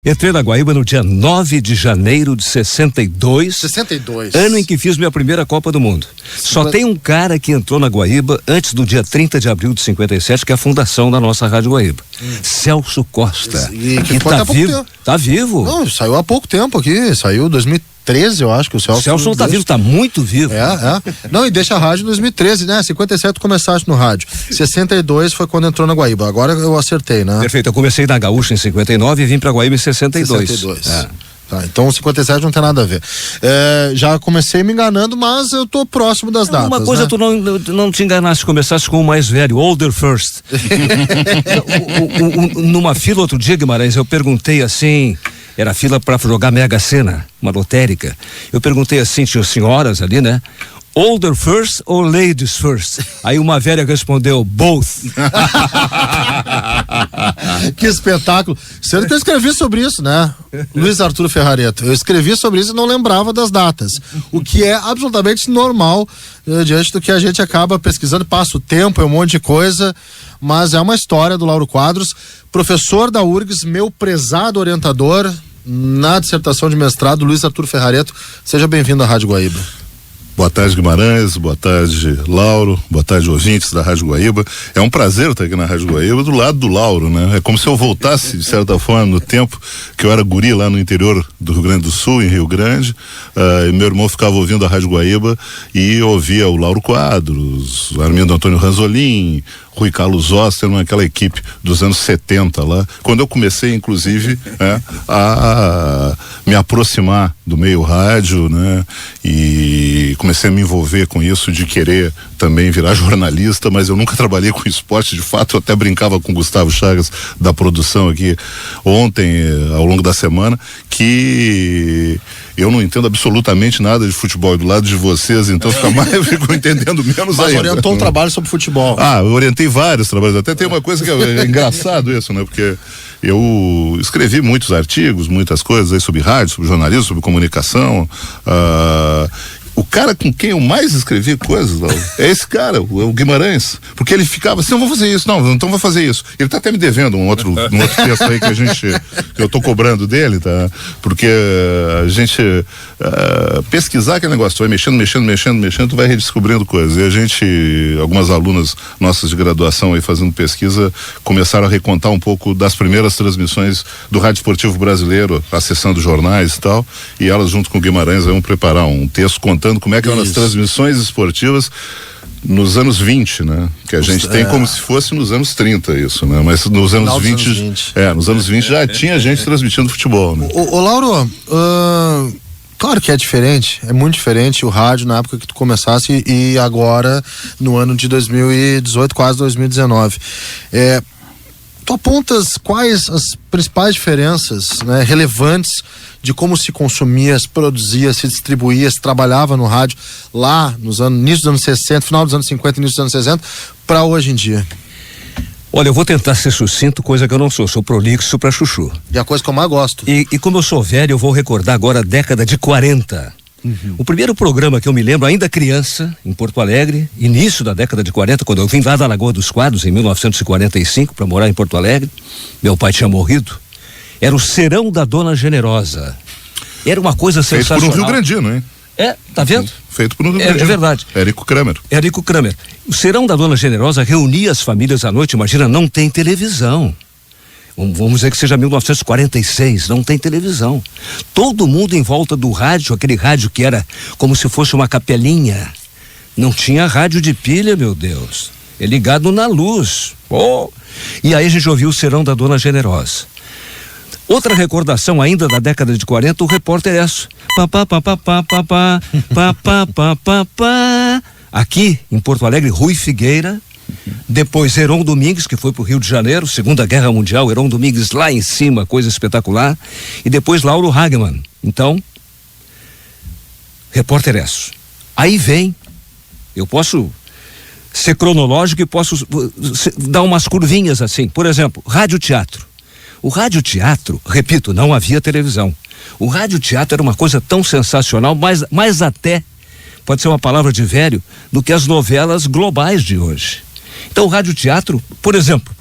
Entrei na Guaíba no dia 9 de janeiro de 62. 62. Ano em que fiz minha primeira Copa do Mundo. Só tem um cara que entrou na Guaíba antes do dia 30 de abril de 57, que é a fundação da nossa Rádio Guaíba. Celso Costa. E que tá vivo. Tá vivo. Não, saiu há pouco tempo aqui, saiu 2013, eu acho que o Celso. O Celso não tá vivo, tá muito vivo. Não, e deixa a rádio em 2013, né? 57 começaste no rádio. 62 foi quando entrou na Guaíba. Agora eu acertei, né? Perfeito, eu comecei na Gaúcha em 59 e vim pra Guaíba em 62. Tá, então 57 não tem nada a ver. Já comecei me enganando, mas eu tô próximo das datas. Uma coisa, né? Tu não te enganasse, começasse com o mais velho, older first. Numa fila outro dia, Guimarães, eu perguntei assim, era fila para jogar Mega Sena, uma lotérica. Eu perguntei assim, tinha senhoras ali, né? Older first ou ladies first? Aí uma velha respondeu, both. Que espetáculo. Sendo que eu escrevi sobre isso, né? Luiz Arthur Ferrareto. Eu escrevi sobre isso e não lembrava das datas. O que é absolutamente normal diante do que a gente acaba pesquisando. Passa o tempo, é um monte de coisa, mas é uma história do Lauro Quadros, professor da URGS, meu prezado orientador na dissertação de mestrado, Luiz Arthur Ferrareto. Seja bem-vindo à Rádio Guaíba. Boa tarde, Guimarães, boa tarde, Lauro, boa tarde, ouvintes da Rádio Guaíba. É um prazer estar aqui na Rádio Guaíba do lado do Lauro, né? É como se eu voltasse, de certa forma, no tempo que eu era guri lá no interior do Rio Grande do Sul, em Rio Grande, e meu irmão ficava ouvindo a Rádio Guaíba e ouvia o Lauro Quadros, Armindo Antônio Ranzolin, Rui Carlos Osterman, aquela equipe dos anos 70 lá, quando eu comecei, inclusive, a me aproximar do meio rádio, né? E comecei a me envolver com isso, de querer também virar jornalista, mas eu nunca trabalhei com esporte, de fato. Eu até brincava com o Gustavo Chagas da produção aqui ontem, ao longo da semana, que eu não entendo absolutamente nada de futebol do lado de vocês, então eu fico entendendo menos mas ainda. Mas orientou um trabalho sobre futebol. Eu orientei vários trabalhos, até tem uma coisa que é engraçado isso, né? Porque eu escrevi muitos artigos, muitas coisas aí sobre rádio, sobre jornalismo, sobre comunicação. O cara com quem eu mais escrevi coisas, é esse cara, o Guimarães, porque ele ficava assim, não vou fazer isso, não, então vou fazer isso. Ele tá até me devendo um outro texto aí que eu tô cobrando dele, tá? Porque a gente pesquisar aquele negócio, tu vai mexendo, tu vai redescobrindo coisas. E a gente, algumas alunas nossas de graduação aí fazendo pesquisa, começaram a recontar um pouco das primeiras transmissões do Rádio Esportivo Brasileiro, acessando jornais e tal, e elas junto com o Guimarães vão preparar um texto contando como é que eram as transmissões esportivas nos anos 20, né? Que a gente tem como se fosse nos anos 30 isso, né? Mas nos anos 20, nos anos 20 já tinha gente transmitindo futebol, né? Ô Lauro, claro que é diferente, é muito diferente o rádio na época que tu começasse e agora no ano de 2018, quase 2019. Tu apontas quais as principais diferenças, né, relevantes de como se consumia, se produzia, se distribuía, se trabalhava no rádio lá nos anos, início dos anos 60, final dos anos 50, início dos anos 60, para hoje em dia? Olha, eu vou tentar ser sucinto, coisa que eu não sou prolixo pra chuchu. E a coisa que eu mais gosto. E como eu sou velho, eu vou recordar agora a década de 40. O primeiro programa que eu me lembro, ainda criança, em Porto Alegre, início da década de 40, quando eu vim lá da Lagoa dos Quadros, em 1945, para morar em Porto Alegre, meu pai tinha morrido, era o Serão da Dona Generosa. Era uma coisa sensacional. Feito por um Rio Grandino, hein? Tá vendo? Feito por um Rio Grandino. É verdade. Érico Kramer. O Serão da Dona Generosa reunia as famílias à noite, imagina, não tem televisão. Vamos dizer que seja 1946, não tem televisão. Todo mundo em volta do rádio, aquele rádio que era como se fosse uma capelinha. Não tinha rádio de pilha, meu Deus. É ligado na luz. E aí a gente ouviu o Serão da Dona Generosa. Outra recordação ainda da década de 40, o repórter Esso. Aqui em Porto Alegre, Rui Figueira. Depois Heron Domingues, que foi pro Rio de Janeiro, Segunda Guerra Mundial, Heron Domingues lá em cima, coisa espetacular. E depois Lauro Hagman. Então, repórter Esso. Aí vem, eu posso ser cronológico e posso dar umas curvinhas assim. Por exemplo, rádio-teatro. O rádio-teatro, repito, não havia televisão. O rádio-teatro era uma coisa tão sensacional, mais até, pode ser uma palavra de velho, do que as novelas globais de hoje. Então o rádio-teatro, por exemplo,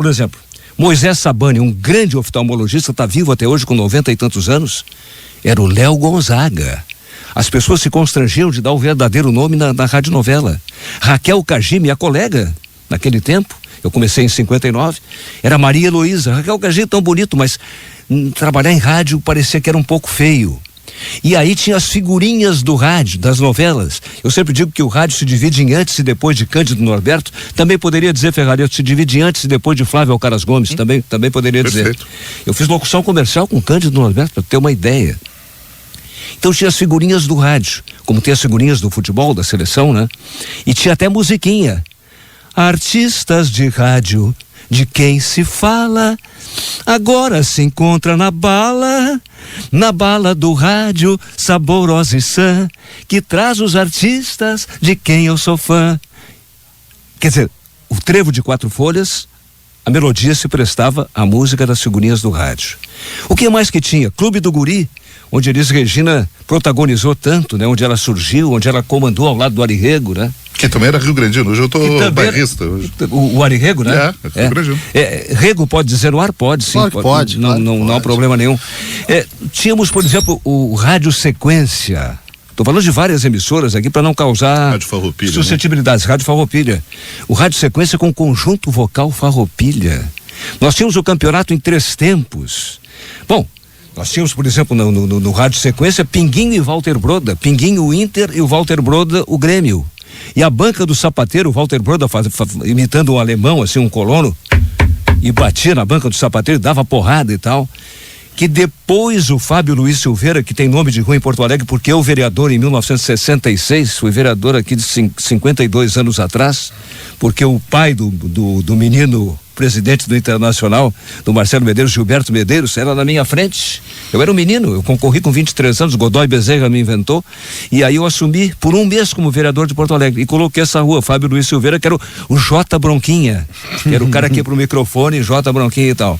Moisés Sabani, um grande oftalmologista, está vivo até hoje com 90 e tantos anos, era o Léo Gonzaga. As pessoas se constrangiam de dar o verdadeiro nome na radionovela. Raquel Cagi, minha colega, naquele tempo, eu comecei em 59, era Maria Heloísa. Raquel Cagi, tão bonito, mas trabalhar em rádio parecia que era um pouco feio. E aí tinha as figurinhas do rádio, das novelas. Eu sempre digo que o rádio se divide em antes e depois de Cândido Norberto. Também poderia dizer, Ferrareto, se divide em antes e depois de Flávio Alcaraz Gomes. Também poderia dizer. Eu fiz locução comercial com Cândido Norberto, para ter uma ideia. Então tinha as figurinhas do rádio, como tem as figurinhas do futebol, da seleção, né? E tinha até musiquinha. Artistas de rádio, de quem se fala, agora se encontra na bala do rádio, saborosa e sã, que traz os artistas de quem eu sou fã. Quer dizer, o trevo de 4 folhas, a melodia se prestava à música das figurinhas do rádio. O que mais que tinha? Clube do Guri, onde Elis Regina protagonizou tanto, né? Onde ela surgiu, onde ela comandou ao lado do Ari Rego, né? Que também era Rio Grandino, hoje eu tô bairrista. O Ari Rego, né? Rio Grandino. Rego pode dizer no ar? Pode, sim. Pode. Não há problema nenhum. Tínhamos, por exemplo, o Rádio Sequência. Estou falando de várias emissoras aqui para não causar Rádio Farroupilha, suscetibilidades. Né? Rádio Farroupilha. O Rádio Sequência com conjunto vocal Farroupilha. Nós tínhamos o campeonato em 3 tempos. Bom, nós tínhamos, por exemplo, no Rádio Sequência, Pinguinho e Walter Broda. Pinguinho, o Inter, e o Walter Broda, o Grêmio. E a banca do sapateiro, o Walter Broda imitando um alemão, assim, um colono, e batia na banca do sapateiro, dava porrada e tal. Que depois o Fábio Luiz Silveira, que tem nome de rua em Porto Alegre, porque eu vereador em 1966, fui vereador aqui de 52 anos atrás, porque o pai do menino presidente do Internacional, do Marcelo Medeiros, Gilberto Medeiros, era na minha frente. Eu era um menino, eu concorri com 23 anos, Godoy Bezerra me inventou, e aí eu assumi por 1 mês como vereador de Porto Alegre, e coloquei essa rua, Fábio Luiz Silveira, que era o J Bronquinha, que era o cara que ia pro microfone, J Bronquinha e tal.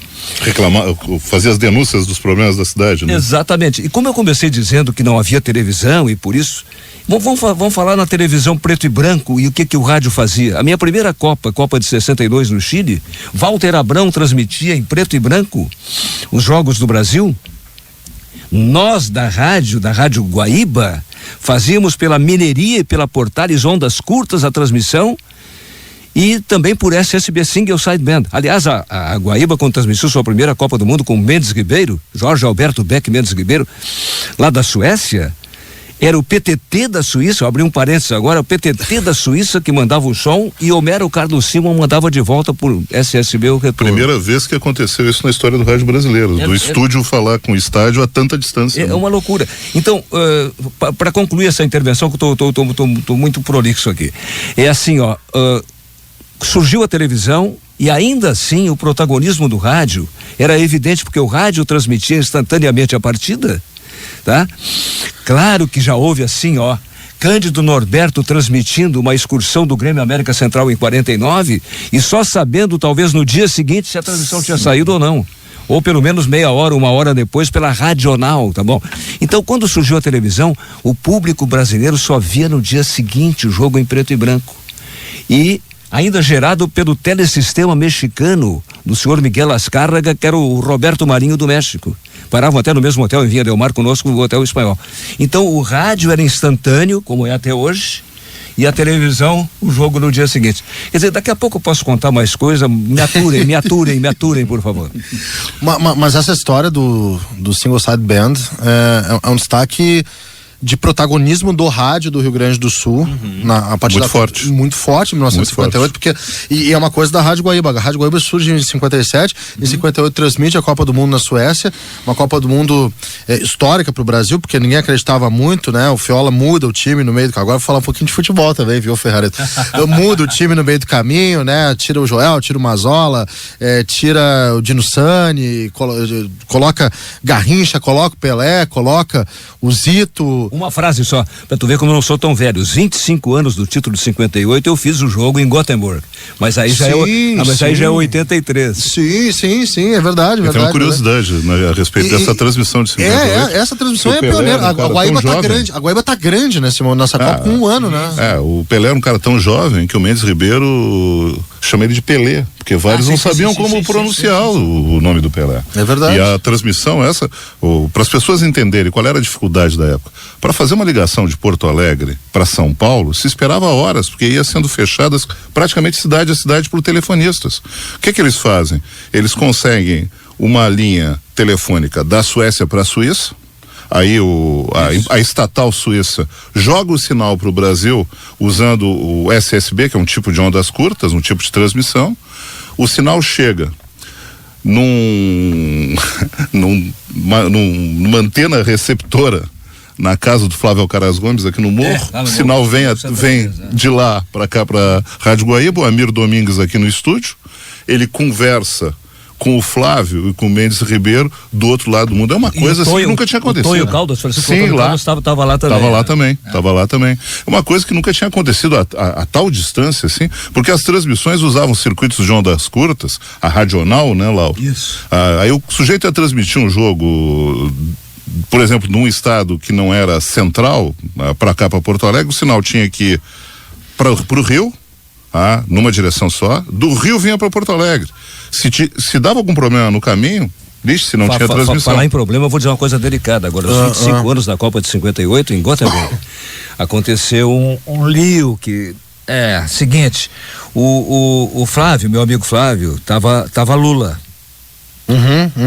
Fazia as denúncias dos problemas da cidade, né? Exatamente, e como eu comecei dizendo que não havia televisão, e por isso, vamos falar na televisão preto e branco e o que o rádio fazia. A minha primeira Copa de 62 no Chile, Walter Abrão transmitia em preto e branco os jogos do Brasil. Nós da Rádio Guaíba, fazíamos pela Mineria e pela Portales ondas curtas a transmissão e também por SSB Single Side Band. Aliás, a Guaíba, quando transmitiu sua primeira Copa do Mundo com Mendes Ribeiro, Jorge Alberto Beck Mendes Ribeiro, lá da Suécia, era o PTT da Suíça, eu abri um parênteses agora, o PTT da Suíça que mandava o som e Homero Carlos Simon mandava de volta por SSB o retorno. Primeira vez que aconteceu isso na história do rádio brasileiro, do estúdio falar com o estádio a tanta distância. É uma loucura. Então, para concluir essa intervenção, que eu tô muito prolixo aqui, é assim, surgiu a televisão e ainda assim o protagonismo do rádio era evidente porque o rádio transmitia instantaneamente a partida, tá? Claro que já houve assim, Cândido Norberto transmitindo uma excursão do Grêmio América Central em 49 e só sabendo talvez no dia seguinte se a transmissão tinha saído ou não. Ou pelo menos meia hora, 1 hora depois pela Radional, tá bom? Então quando surgiu a televisão, o público brasileiro só via no dia seguinte o jogo em preto e branco. E ainda gerado pelo telesistema mexicano do senhor Miguel Azcárraga, que era o Roberto Marinho do México. Paravam até no mesmo hotel em Vinha Del Mar conosco, no Hotel Espanhol. Então o rádio era instantâneo, como é até hoje, e a televisão, o jogo no dia seguinte. Quer dizer, daqui a pouco eu posso contar mais coisa, me aturem, por favor. Mas essa história do Single Side Band é um destaque de protagonismo do rádio do Rio Grande do Sul, a partir muito forte, em 1958, porque e é uma coisa da Rádio Guaíba. A Rádio Guaíba surge em 57, em 58 transmite a Copa do Mundo na Suécia, uma Copa do Mundo histórica pro Brasil, porque ninguém acreditava muito, né? O Fiola muda o time no meio do... Agora vou falar um pouquinho de futebol também, viu, Ferrareto? Muda o time no meio do caminho, né? Tira o Joel, tira o Mazola, tira o Dino Sani, coloca Garrincha, coloca o Pelé, coloca o Zito. Uma frase só, pra tu ver como eu não sou tão velho. Os 25 anos do título de 58 eu fiz o jogo em Gothenburg. Mas aí já é 83. Sim, é verdade. Eu tenho uma curiosidade a respeito dessa transmissão de 58. Essa transmissão é pioneira. A Guaíba tá grande. A Guaíba tá grande nessa Copa com 1 ano, né? O Pelé era um cara tão jovem que o Mendes Ribeiro chama ele de Pelé, porque vários não sabiam como pronunciar o nome do Pelé. É verdade. E a transmissão para as pessoas entenderem qual era a dificuldade da época, para fazer uma ligação de Porto Alegre para São Paulo, se esperava horas, porque ia sendo fechadas praticamente cidade a cidade por telefonistas. O que eles fazem? Eles conseguem uma linha telefônica da Suécia para a Suíça. Aí a estatal suíça joga o sinal para o Brasil usando o SSB, que é um tipo de ondas curtas, um tipo de transmissão. O sinal chega numa antena receptora na casa do Flávio Alcaraz Gomes, aqui no Morro. O sinal vem de lá para cá, para Rádio Guaíba, o Amir Domingues aqui no estúdio. Ele conversa com o Flávio e com o Mendes Ribeiro do outro lado do mundo. É uma coisa assim que nunca tinha acontecido. O Tonho Caldas, sim, lá. Estava lá também. Estava lá também. É uma coisa que nunca tinha acontecido a tal distância, assim, porque as transmissões usavam circuitos de ondas curtas, a radional, né, Lau? Isso. Aí o sujeito ia transmitir um jogo, por exemplo, num estado que não era central, para cá, para Porto Alegre, o sinal tinha que ir para o Rio, numa direção só, do Rio vinha para Porto Alegre. Se dava algum problema no caminho, se não tinha transmissão. Falar em problema, eu vou dizer uma coisa delicada. Agora, os 25 anos da Copa de 58, em Göteborg, aconteceu um lío que seguinte, o Flávio, meu amigo Flávio, tava Lula.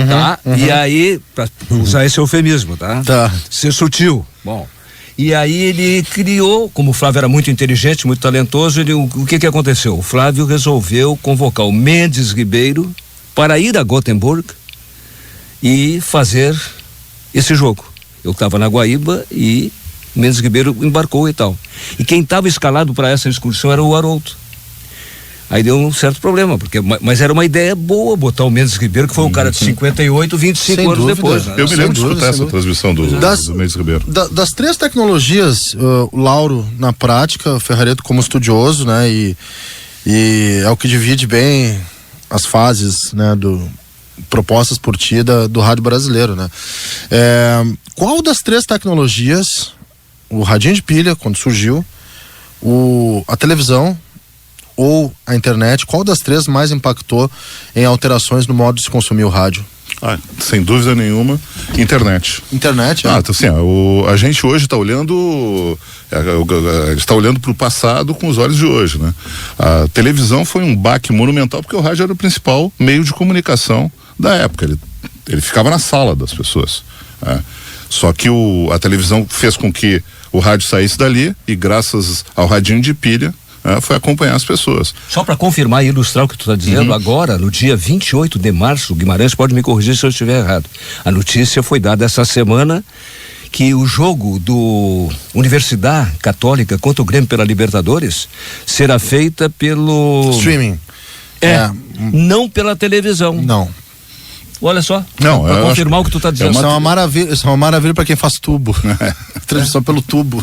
Tá? E aí, pra usar esse eufemismo, tá? Ser sutil. Bom. E aí ele criou, como o Flávio era muito inteligente, muito talentoso, o que aconteceu? O Flávio resolveu convocar o Mendes Ribeiro para ir a Göteborg e fazer esse jogo. Eu estava na Guaíba e o Mendes Ribeiro embarcou e tal. E quem estava escalado para essa excursão era o Haroldo. Aí deu um certo problema, mas era uma ideia boa botar o Mendes Ribeiro, que foi um cara de 58, 25 anos dúvida. Depois. Né? Eu me lembro de escutar essa transmissão do Mendes Ribeiro. Das três tecnologias, o Lauro na prática, o Ferrareto como estudioso, né? E é o que divide bem as fases, né? Propostas por ti do rádio brasileiro, né? Qual das três tecnologias, o radinho de pilha, quando surgiu, a televisão ou a internet, qual das três mais impactou em alterações no modo de se consumir o rádio? Sem dúvida nenhuma, internet. Internet, então, assim, a gente hoje está olhando para o passado com os olhos de hoje, né? A televisão foi um baque monumental, porque o rádio era o principal meio de comunicação da época. Ele ficava na sala das pessoas. Só que a televisão fez com que o rádio saísse dali e, graças ao radinho de pilha, foi acompanhar as pessoas. Só para confirmar e ilustrar o que tu está dizendo, agora, no dia 28 de março, Guimarães pode me corrigir se eu estiver errado. A notícia foi dada essa semana que o jogo do Universidade Católica contra o Grêmio pela Libertadores será feita pelo streaming. Não pela televisão. Não. Olha só, para confirmar o que tu está dizendo. Isso é uma maravilha para quem faz tubo. Transmissão pelo tubo.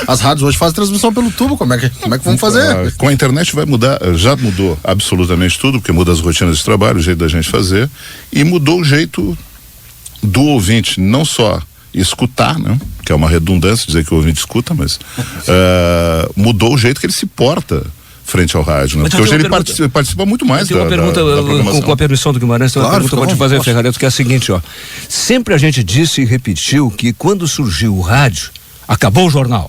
As rádios hoje fazem transmissão pelo tubo. Como é que vamos fazer? Com a internet vai mudar, já mudou absolutamente tudo, porque muda as rotinas de trabalho, o jeito da gente fazer, e mudou o jeito do ouvinte, não só escutar, né? Que é uma redundância dizer que o ouvinte escuta, mas mudou o jeito que ele se porta frente ao rádio, né? Porque hoje ele participa muito mais da programação. Com a permissão do Guimarães, tem uma pergunta que eu vou te fazer, Ferrareto, que é a seguinte, Sempre a gente disse e repetiu que quando surgiu o rádio, acabou o jornal.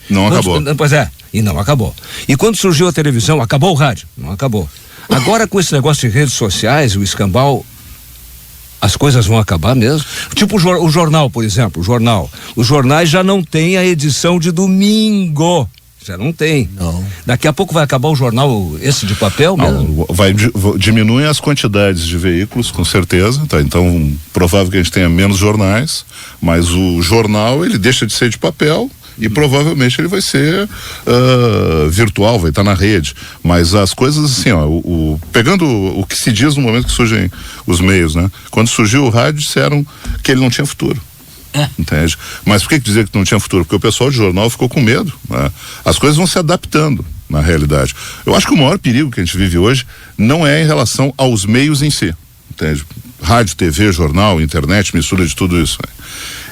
Não acabou. Pois e não acabou. E quando surgiu a televisão, acabou o rádio. Não acabou. Agora, com esse negócio de redes sociais, o escambau, as coisas vão acabar mesmo? Tipo o jornal, por exemplo, os jornais já não têm a edição de domingo. Já não tem. Não. Daqui a pouco vai acabar o jornal esse de papel mesmo? Diminuem as quantidades de veículos, com certeza, tá? Então, provável que a gente tenha menos jornais, mas o jornal, ele deixa de ser de papel e provavelmente ele vai ser virtual, vai estar na rede. Mas as coisas assim, pegando o que se diz no momento que surgem os meios, né? Quando surgiu o rádio, disseram que ele não tinha futuro. Entende? Mas por que dizer que não tinha futuro? Porque o pessoal de jornal ficou com medo, né? As coisas vão se adaptando na realidade. Eu acho que o maior perigo que a gente vive hoje não é em relação aos meios em si, entende? Rádio, TV, jornal, internet, mistura de tudo isso, né?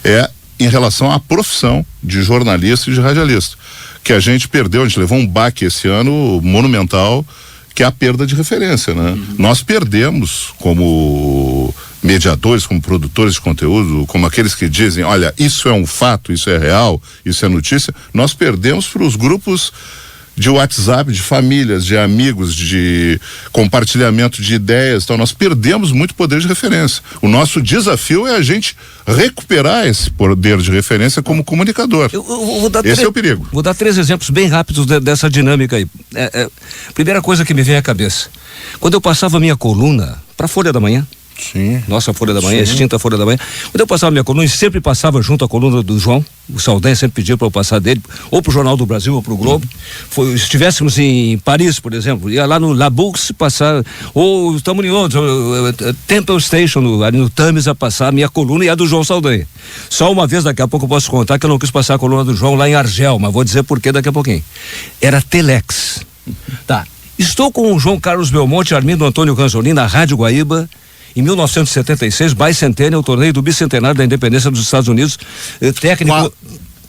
É em relação à profissão de jornalista e de radialista, que a gente perdeu, a gente levou um baque esse ano monumental, que é a perda de referência, né? Nós perdemos como mediadores, como produtores de conteúdo, como aqueles que dizem, olha, isso é um fato, isso é real, isso é notícia, nós perdemos para os grupos de WhatsApp, de famílias, de amigos, de compartilhamento de ideias, então nós perdemos muito poder de referência. O nosso desafio é a gente recuperar esse poder de referência como comunicador. Eu vou dar esse é o perigo. Vou dar 3 exemplos bem rápidos dessa dinâmica aí. Primeira coisa que me vem à cabeça, quando eu passava a minha coluna para a Folha da Manhã, Sim. Nossa Folha da Manhã, extinta Folha da Manhã. Quando eu passava minha coluna, sempre passava junto à coluna do João, o Saldanha sempre pediu para eu passar dele, ou pro Jornal do Brasil, ou pro Globo. Se estivéssemos em Paris, por exemplo, ia lá no La Bourse passar, ou estamos em Londres, Temple Station, ali no Thames, a passar a minha coluna e a do João Saldanha. Só uma vez, daqui a pouco eu posso contar que eu não quis passar a coluna do João lá em Argel, mas vou dizer por que daqui a pouquinho. Era Telex. Tá. Estou com o João Carlos Belmonte e Armindo Antônio Ranzolin na Rádio Guaíba, em 1976, Bicentennial, o torneio do bicentenário da independência dos Estados Unidos, técnico...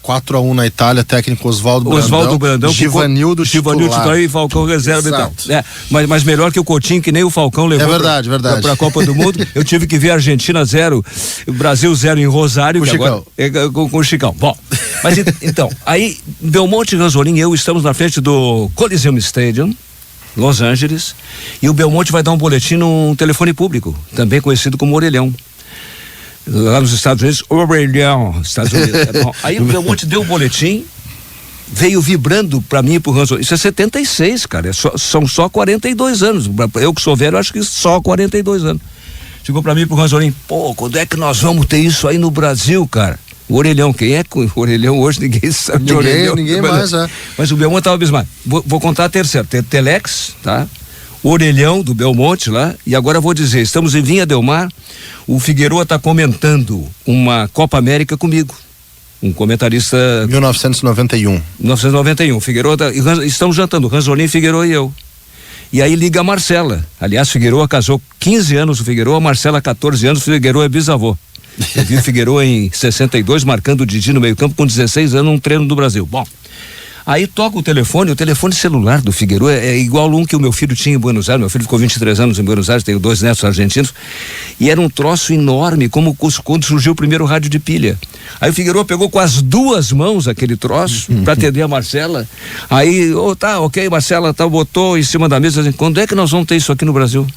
4-1 na Itália, técnico Oswaldo Brandão, Givanildo titular e Falcão reserva e tal. Mas melhor que o Coutinho, que nem o Falcão levou para a Copa do Mundo. Eu tive que ver Argentina 0, Brasil 0 em Rosário, com que Chicão. Agora, com o Chicão. Bom, mas então, aí Belmonte, Ranzolin e eu estamos na frente do Coliseum Stadium, Los Angeles, e o Belmonte vai dar um boletim num telefone público, também conhecido como Orelhão. Lá nos Estados Unidos, Orelhão, Estados Unidos. Aí o Belmonte deu o boletim, veio vibrando pra mim e pro Ranzolin. Isso é 76, cara, são só 42 anos. Eu que sou velho, acho que só 42 anos. Chegou pra mim e pro Ranzolin, pô, quando é que nós vamos ter isso aí no Brasil, cara? O Orelhão, quem é o Orelhão hoje? Ninguém sabe de Orelhão. Ninguém mais, é. Mas o Belmonte estava abismado. Vou contar a terceira. Tem Telex, tá? Orelhão do Belmonte lá. E agora vou dizer, estamos em Vinha Del Mar. O Figueroa está comentando uma Copa América comigo. Um comentarista... 1991. 1991. Figueroa estamos jantando, Ranzolin, Figueroa e eu. E aí liga a Marcela. Aliás, Figueroa casou 15 anos, o Figueroa, Marcela 14 anos, o Figueroa é bisavô. Eu vi o Figueroa em 62 marcando o Didi no meio campo com 16 anos, um treino do Brasil. Bom, aí toca o telefone celular do Figueroa é igual um que o meu filho tinha em Buenos Aires. Meu filho ficou 23 anos em Buenos Aires, tenho 2 netos argentinos, e era um troço enorme, como quando surgiu o primeiro rádio de pilha. Aí o Figueroa pegou com as 2 mãos aquele troço para atender a Marcela. Aí, tá, ok, Marcela, botou em cima da mesa, assim, quando é que nós vamos ter isso aqui no Brasil?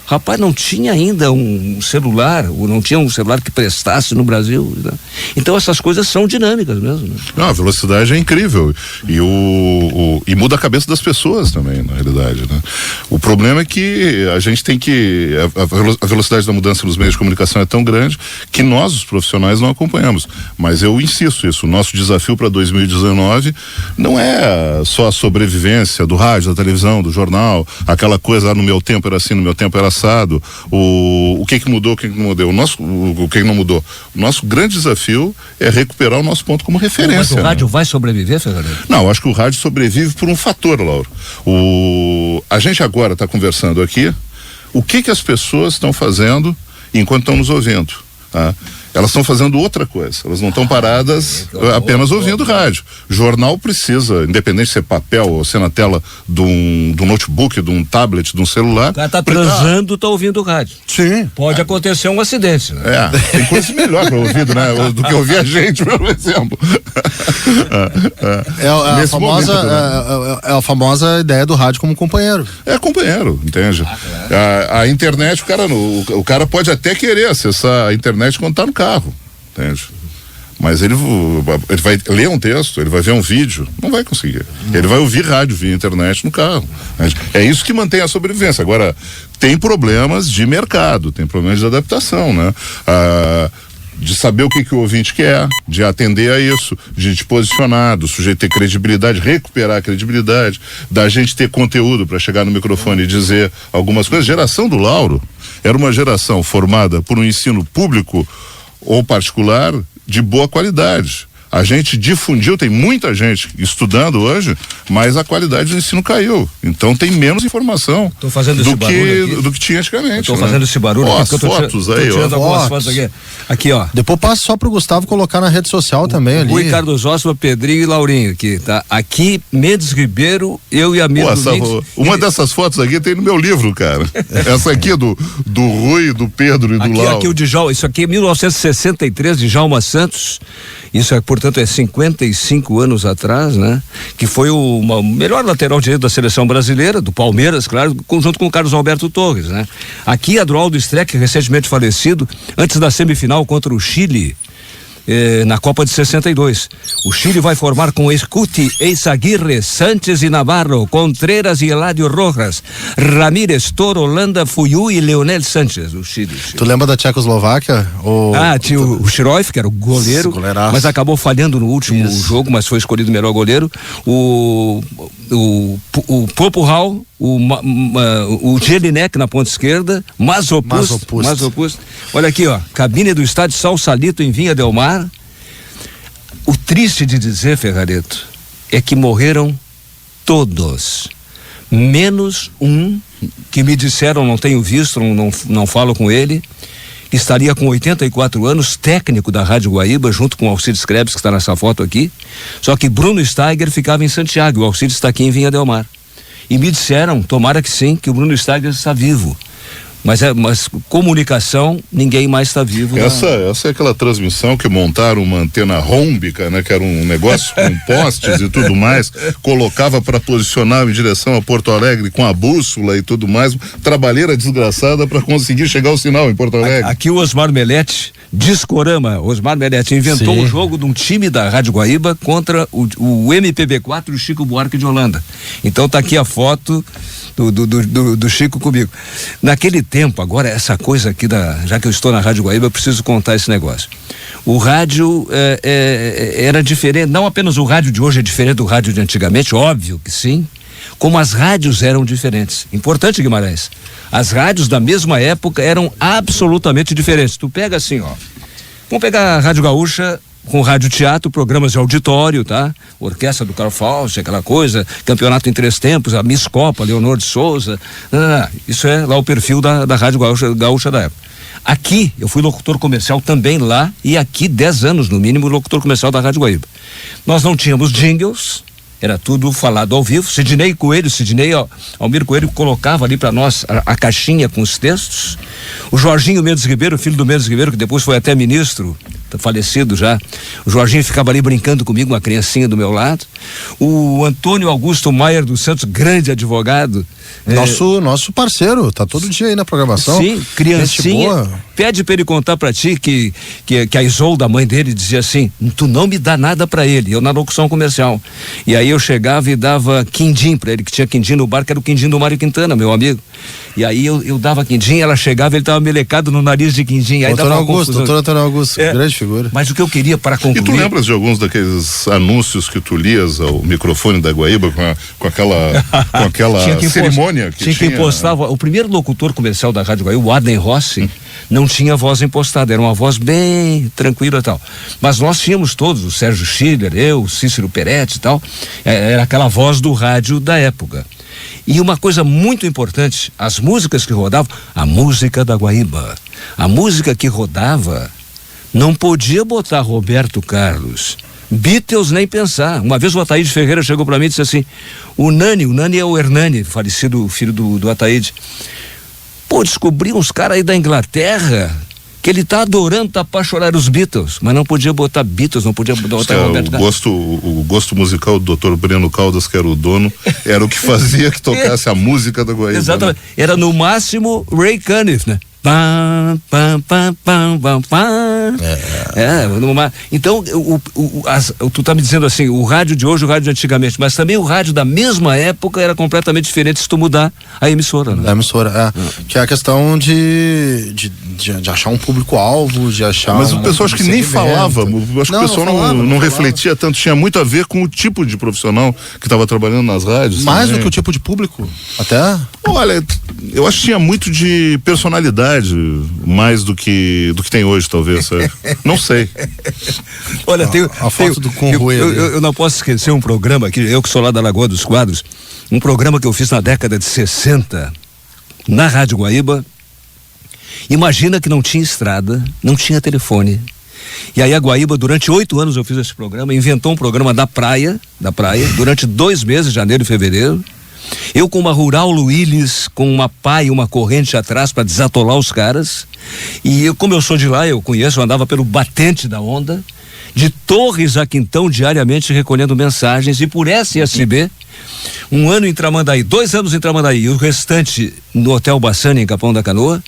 Rapaz, não tinha ainda um celular, ou não tinha um celular que prestasse no Brasil, né? Então essas coisas são dinâmicas mesmo, né? Não, a velocidade é incrível e muda a cabeça das pessoas também, na realidade, né? O problema é que a gente tem que a velocidade da mudança nos meios de comunicação é tão grande que nós, os profissionais, não acompanhamos. Mas eu insisto isso, o nosso desafio para 2019 não é só a sobrevivência do rádio, da televisão, do jornal, aquela coisa, no meu tempo era assim, no meu tempo era assado, o que mudou, o que não mudou, o que não mudou. O nosso grande desafio é recuperar o nosso ponto como referência. Mas o rádio vai sobreviver, Fernando? Não, acho que o rádio sobrevive por um fator, Lauro. A gente agora está conversando aqui, o que as pessoas estão fazendo enquanto estão nos ouvindo, tá? Elas estão fazendo outra coisa, elas não estão paradas apenas ouvindo rádio. Jornal precisa, independente se é papel ou se é na tela de um notebook, de um tablet, de um celular. O cara tá transando, tá ouvindo rádio. Sim. Pode acontecer um acidente, né? Tem coisa melhor para ouvido, né? Do que ouvir a gente, por exemplo. É a famosa ideia do rádio como companheiro. É companheiro, entende? A internet, o cara pode até querer acessar a internet quando tá no carro, entende? Mas ele vai ler um texto, ele vai ver um vídeo, não vai conseguir. Ele vai ouvir rádio via internet no carro. É isso que mantém a sobrevivência. Agora, tem problemas de mercado, tem problemas de adaptação, né? De saber o que o ouvinte quer, de atender a isso, de te posicionar, do sujeito ter credibilidade, recuperar a credibilidade, da gente ter conteúdo para chegar no microfone e dizer algumas coisas. A geração do Lauro era uma geração formada por um ensino público ou particular de boa qualidade. A gente difundiu, tem muita gente estudando hoje, mas a qualidade do ensino caiu. Então tem menos informação do que tinha antigamente. Estou fazendo esse barulho aqui. As fotos aí, ó. Algumas fotos aqui. Aqui, ó. Depois passa só pro Gustavo colocar na rede social também ali. Rui Carlos Osma, Pedrinho e Laurinho aqui, tá? Aqui, Mendes Ribeiro, eu e a Mira Uma dessas fotos aqui tem no meu livro, cara. Essa aqui é do Rui, do Pedro e do Lauro. Aqui o Djalma, isso aqui é 1963, de Djalma Santos. Isso é, portanto, é 55 anos atrás, né? Que foi o melhor lateral direito da seleção brasileira, do Palmeiras, claro, junto com o Carlos Alberto Torres, né? Aqui Adroaldo Streck, recentemente falecido, antes da semifinal contra o Chile, na Copa de 62. O Chile vai formar com Escuti, Eizaguirre, Sánchez e Navarro, Contreras e Eladio Rojas, Ramírez, Toro, Holanda, Fuyu e Leonel Sánchez, o Chile. Tu lembra da Tchecoslováquia? Tinha o Chiroif, que era o goleiro, mas acabou falhando no último jogo, mas foi escolhido o melhor goleiro. O Popuhal, o Jelinek na ponta esquerda, Masopust. Olha aqui, ó, cabine do estádio Sausalito em Vinha del Mar. O triste de dizer, Ferrareto, é que morreram todos, menos um que me disseram, não tenho visto, não falo com ele, que estaria com 84 anos, técnico da Rádio Guaíba, junto com o Alcides Krebs, que está nessa foto aqui. Só que Bruno Steiger ficava em Santiago, o Alcides está aqui em Vinha del Mar. E me disseram, tomara que sim, que o Bruno Steiger está vivo. Mas comunicação, ninguém mais está vivo. Essa é aquela transmissão que montaram uma antena rômbica, né? Que era um negócio com postes e tudo mais, colocava para posicionar em direção a Porto Alegre com a bússola e tudo mais, trabalheira desgraçada para conseguir chegar ao sinal em Porto Alegre. Aqui o Osmar Melete, Discorama, Osmar Melete inventou um jogo de um time da Rádio Guaíba contra o MPB4 do Chico Buarque de Holanda. Então tá aqui a foto do Chico comigo. Naquele tempo, agora essa coisa aqui já que eu estou na Rádio Guaíba, eu preciso contar esse negócio. O rádio era diferente, não apenas o rádio de hoje é diferente do rádio de antigamente, óbvio que sim, como as rádios eram diferentes. Importante, Guimarães. As rádios da mesma época eram absolutamente diferentes. Tu pega assim, ó. Vamos pegar a Rádio Gaúcha com rádio teatro, programas de auditório, tá? Orquestra do Carl Fauci, aquela coisa, campeonato em 3 tempos, a Miss Copa, Leonor de Souza. Isso é lá o perfil da Rádio Gaúcha da época. Aqui, eu fui locutor comercial também lá, e aqui 10 anos no mínimo locutor comercial da Rádio Guaíba. Nós não tínhamos jingles, era tudo falado ao vivo. Sidney Almir Coelho colocava ali para nós a caixinha com os textos. O Jorginho Mendes Ribeiro, filho do Mendes Ribeiro, que depois foi até ministro, falecido já, o Jorginho ficava ali brincando comigo, uma criancinha do meu lado. O Antônio Augusto Maier dos Santos, grande advogado, nosso parceiro, tá todo dia aí na programação. Sim, criancinha. Pede pra ele contar pra ti que a Isolda, a mãe dele, dizia assim: tu não me dá nada pra ele, eu na locução comercial. E aí eu chegava e dava quindim pra ele, que tinha quindim no bar, que era o quindim do Mário Quintana, meu amigo. E aí eu dava quindim, ela chegava, ele tava melecado no nariz de quindim. Aí doutor Antônio Augusto, grande figura. Mas o que eu queria para concluir... E tu lembras de alguns daqueles anúncios que tu lias ao microfone da Guaíba com aquela cerimônia que tinha? Impostava. O primeiro locutor comercial da Rádio Guaíba, o Adem Rossi, não tinha voz impostada, era uma voz bem tranquila e tal. Mas nós tínhamos todos, o Sérgio Schiller, eu, o Cícero Peretti e tal, era aquela voz do rádio da época. E uma coisa muito importante, as músicas que rodavam, a música da Guaíba, a música que rodava, não podia botar Roberto Carlos, Beatles nem pensar. Uma vez o Ataíde Ferreira chegou para mim e disse assim: o Nani é o Hernani, falecido filho do Ataíde. Pô, descobri uns caras aí da Inglaterra que ele tá adorando tapar chorar os Beatles, mas não podia botar Beatles, não podia botar Roberto Carlos. O gosto musical do Dr. Breno Caldas, que era o dono, era o que fazia que tocasse a música da Guaíba. Exatamente. Né? Era no máximo Ray Cunniff, né? Pam, pam, pam, pam, pam, pam. Então, tu tá me dizendo assim, o rádio de hoje, o rádio de antigamente, mas também o rádio da mesma época era completamente diferente se tu mudar a emissora, né? A emissora, que é a questão de achar um público-alvo, de achar... Mas o pessoal acho que nem falava, acho que o pessoal não refletia tanto, tinha muito a ver com o tipo de profissional que estava trabalhando nas rádios. Mais do que o tipo de público, até... Olha, eu acho que tinha muito de personalidade, mais do que tem hoje, talvez, sabe? Não sei. Olha, a foto do Conrui. Eu não posso esquecer um programa que eu que sou lá da Lagoa dos Quadros, um programa que eu fiz na década de 60, na Rádio Guaíba. Imagina que não tinha estrada, não tinha telefone. E aí a Guaíba, durante 8 anos eu fiz esse programa, inventou um programa da praia, durante 2 meses, janeiro e fevereiro. Eu com uma Rural Willis, com uma pá e uma corrente atrás para desatolar os caras. E eu, como eu sou de lá, eu conheço, eu andava pelo batente da onda, de Torres a Quintão, diariamente recolhendo mensagens, e por SSB, 1 ano em Tramandaí, 2 anos em Tramandaí, e o restante no Hotel Bassani, em Capão da Canoa.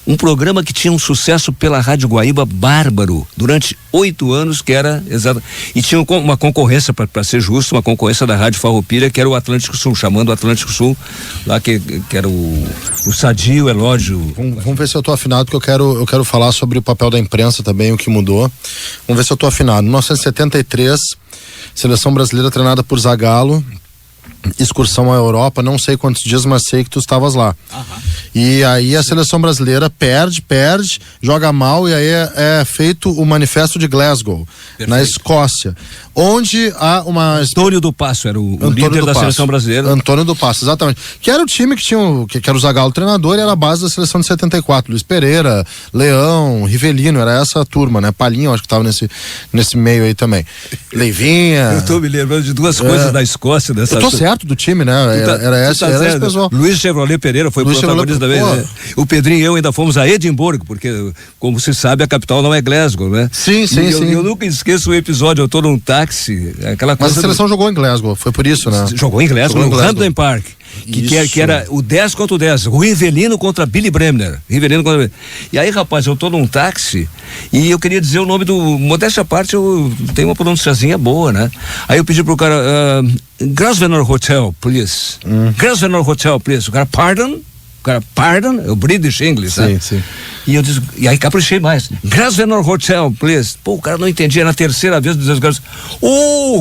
Um programa que tinha um sucesso pela Rádio Guaíba bárbaro durante 8 anos, que era exato, e tinha uma concorrência, para ser justo, uma concorrência da Rádio Farroupilha, que era o Atlântico Sul, chamando o Atlântico Sul, lá que era o Sadio, Elódio. Vamos ver se eu tô afinado, porque eu quero falar sobre o papel da imprensa também, o que mudou. Vamos ver se eu tô afinado. Em 1973, seleção brasileira treinada por Zagallo, excursão à Europa, não sei quantos dias, mas sei que tu estavas lá. E aí a seleção brasileira perde, joga mal, e aí é feito o Manifesto de Glasgow, na Escócia, onde há uma... Antônio do Passo era o líder da seleção brasileira. Antônio do Passo, exatamente. Que era o time que tinha, que era o Zagallo treinador, e era a base da seleção de 74. Luiz Pereira, Leão, Rivelino, era essa turma, né? Palinho, acho que estava nesse meio aí também. Leivinha. Eu tô me lembrando de 2 coisas da Escócia dessa. Eu tô certo do time, né? Era esse pessoal. Luiz Chevrolet Pereira foi protagonista também, né? O Pedrinho e eu ainda fomos a Edimburgo, porque, como se sabe, a capital não é Glasgow, né? Sim. Eu nunca esqueço o episódio, eu tô num táxi, aquela coisa. Mas a seleção jogou em Glasgow, foi por isso, né? Jogou em Glasgow, no Hampden Park. Que era o 10 contra o 10, o Rivelino contra Billy Bremner. E aí, rapaz, eu tô num táxi e eu queria dizer o nome do... Modéstia à parte, eu tenho uma pronunciazinha boa, né? Aí eu pedi pro cara, Grosvenor Hotel, please. Grosvenor Hotel, please. O cara, pardon? É o British English, né? Sim. E aí caprichei mais. Grosvenor Hotel, please. Pô, o cara não entendia, na terceira vez dos caras.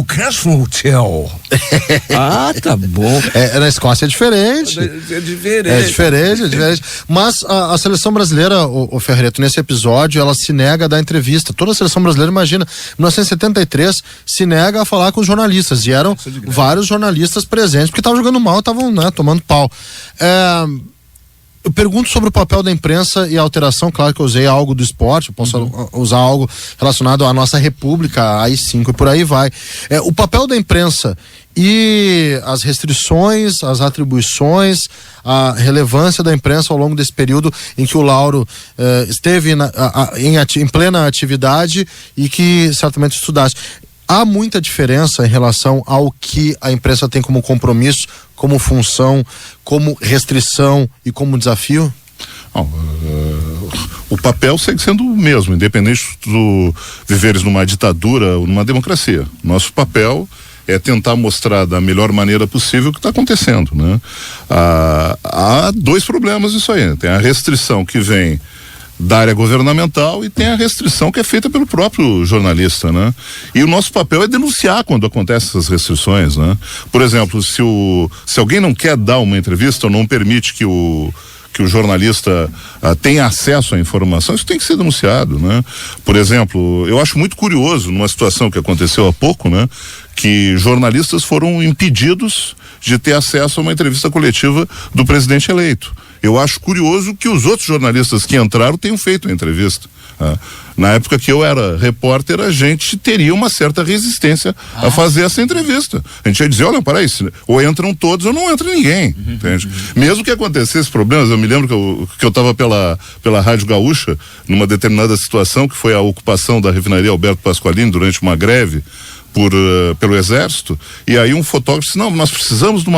Grosvenor Hotel. Tá bom. Na Escócia é diferente. É diferente. Mas a seleção brasileira, o Ferreto, nesse episódio, ela se nega a dar entrevista. Toda a seleção brasileira, imagina, em 1973, se nega a falar com os jornalistas. E eram vários jornalistas presentes, porque estavam jogando mal, estavam, né, tomando pau. Eu pergunto sobre o papel da imprensa e a alteração. Claro que eu usei algo do esporte, eu posso usar algo relacionado à nossa república, a AI-5 e por aí vai. O papel da imprensa e as restrições, as atribuições, a relevância da imprensa ao longo desse período em que o Lauro esteve em plena atividade e que certamente estudaste. Há muita diferença em relação ao que a imprensa tem como compromisso, como função, como restrição e como desafio? O papel segue sendo o mesmo, independente do viveres numa ditadura ou numa democracia. Nosso papel é tentar mostrar da melhor maneira possível o que está acontecendo, né? Há 2 problemas isso aí. Tem a restrição que vem da área governamental e tem a restrição que é feita pelo próprio jornalista, né? E o nosso papel é denunciar quando acontecem essas restrições, né? Por exemplo, se alguém não quer dar uma entrevista ou não permite que o jornalista tenha acesso à informação, isso tem que ser denunciado, né? Por exemplo, eu acho muito curioso numa situação que aconteceu há pouco, né? Que jornalistas foram impedidos de ter acesso a uma entrevista coletiva do presidente eleito. Eu acho curioso que os outros jornalistas que entraram tenham feito a entrevista. Na época que eu era repórter, a gente teria uma certa resistência a fazer essa entrevista. A gente ia dizer, olha, peraí, ou entram todos ou não entra ninguém, entende? Mesmo que acontecesse problemas, eu me lembro que eu estava pela Rádio Gaúcha, numa determinada situação, que foi a ocupação da refinaria Alberto Pasqualini durante uma greve pelo Exército, e aí um fotógrafo disse, não, nós precisamos de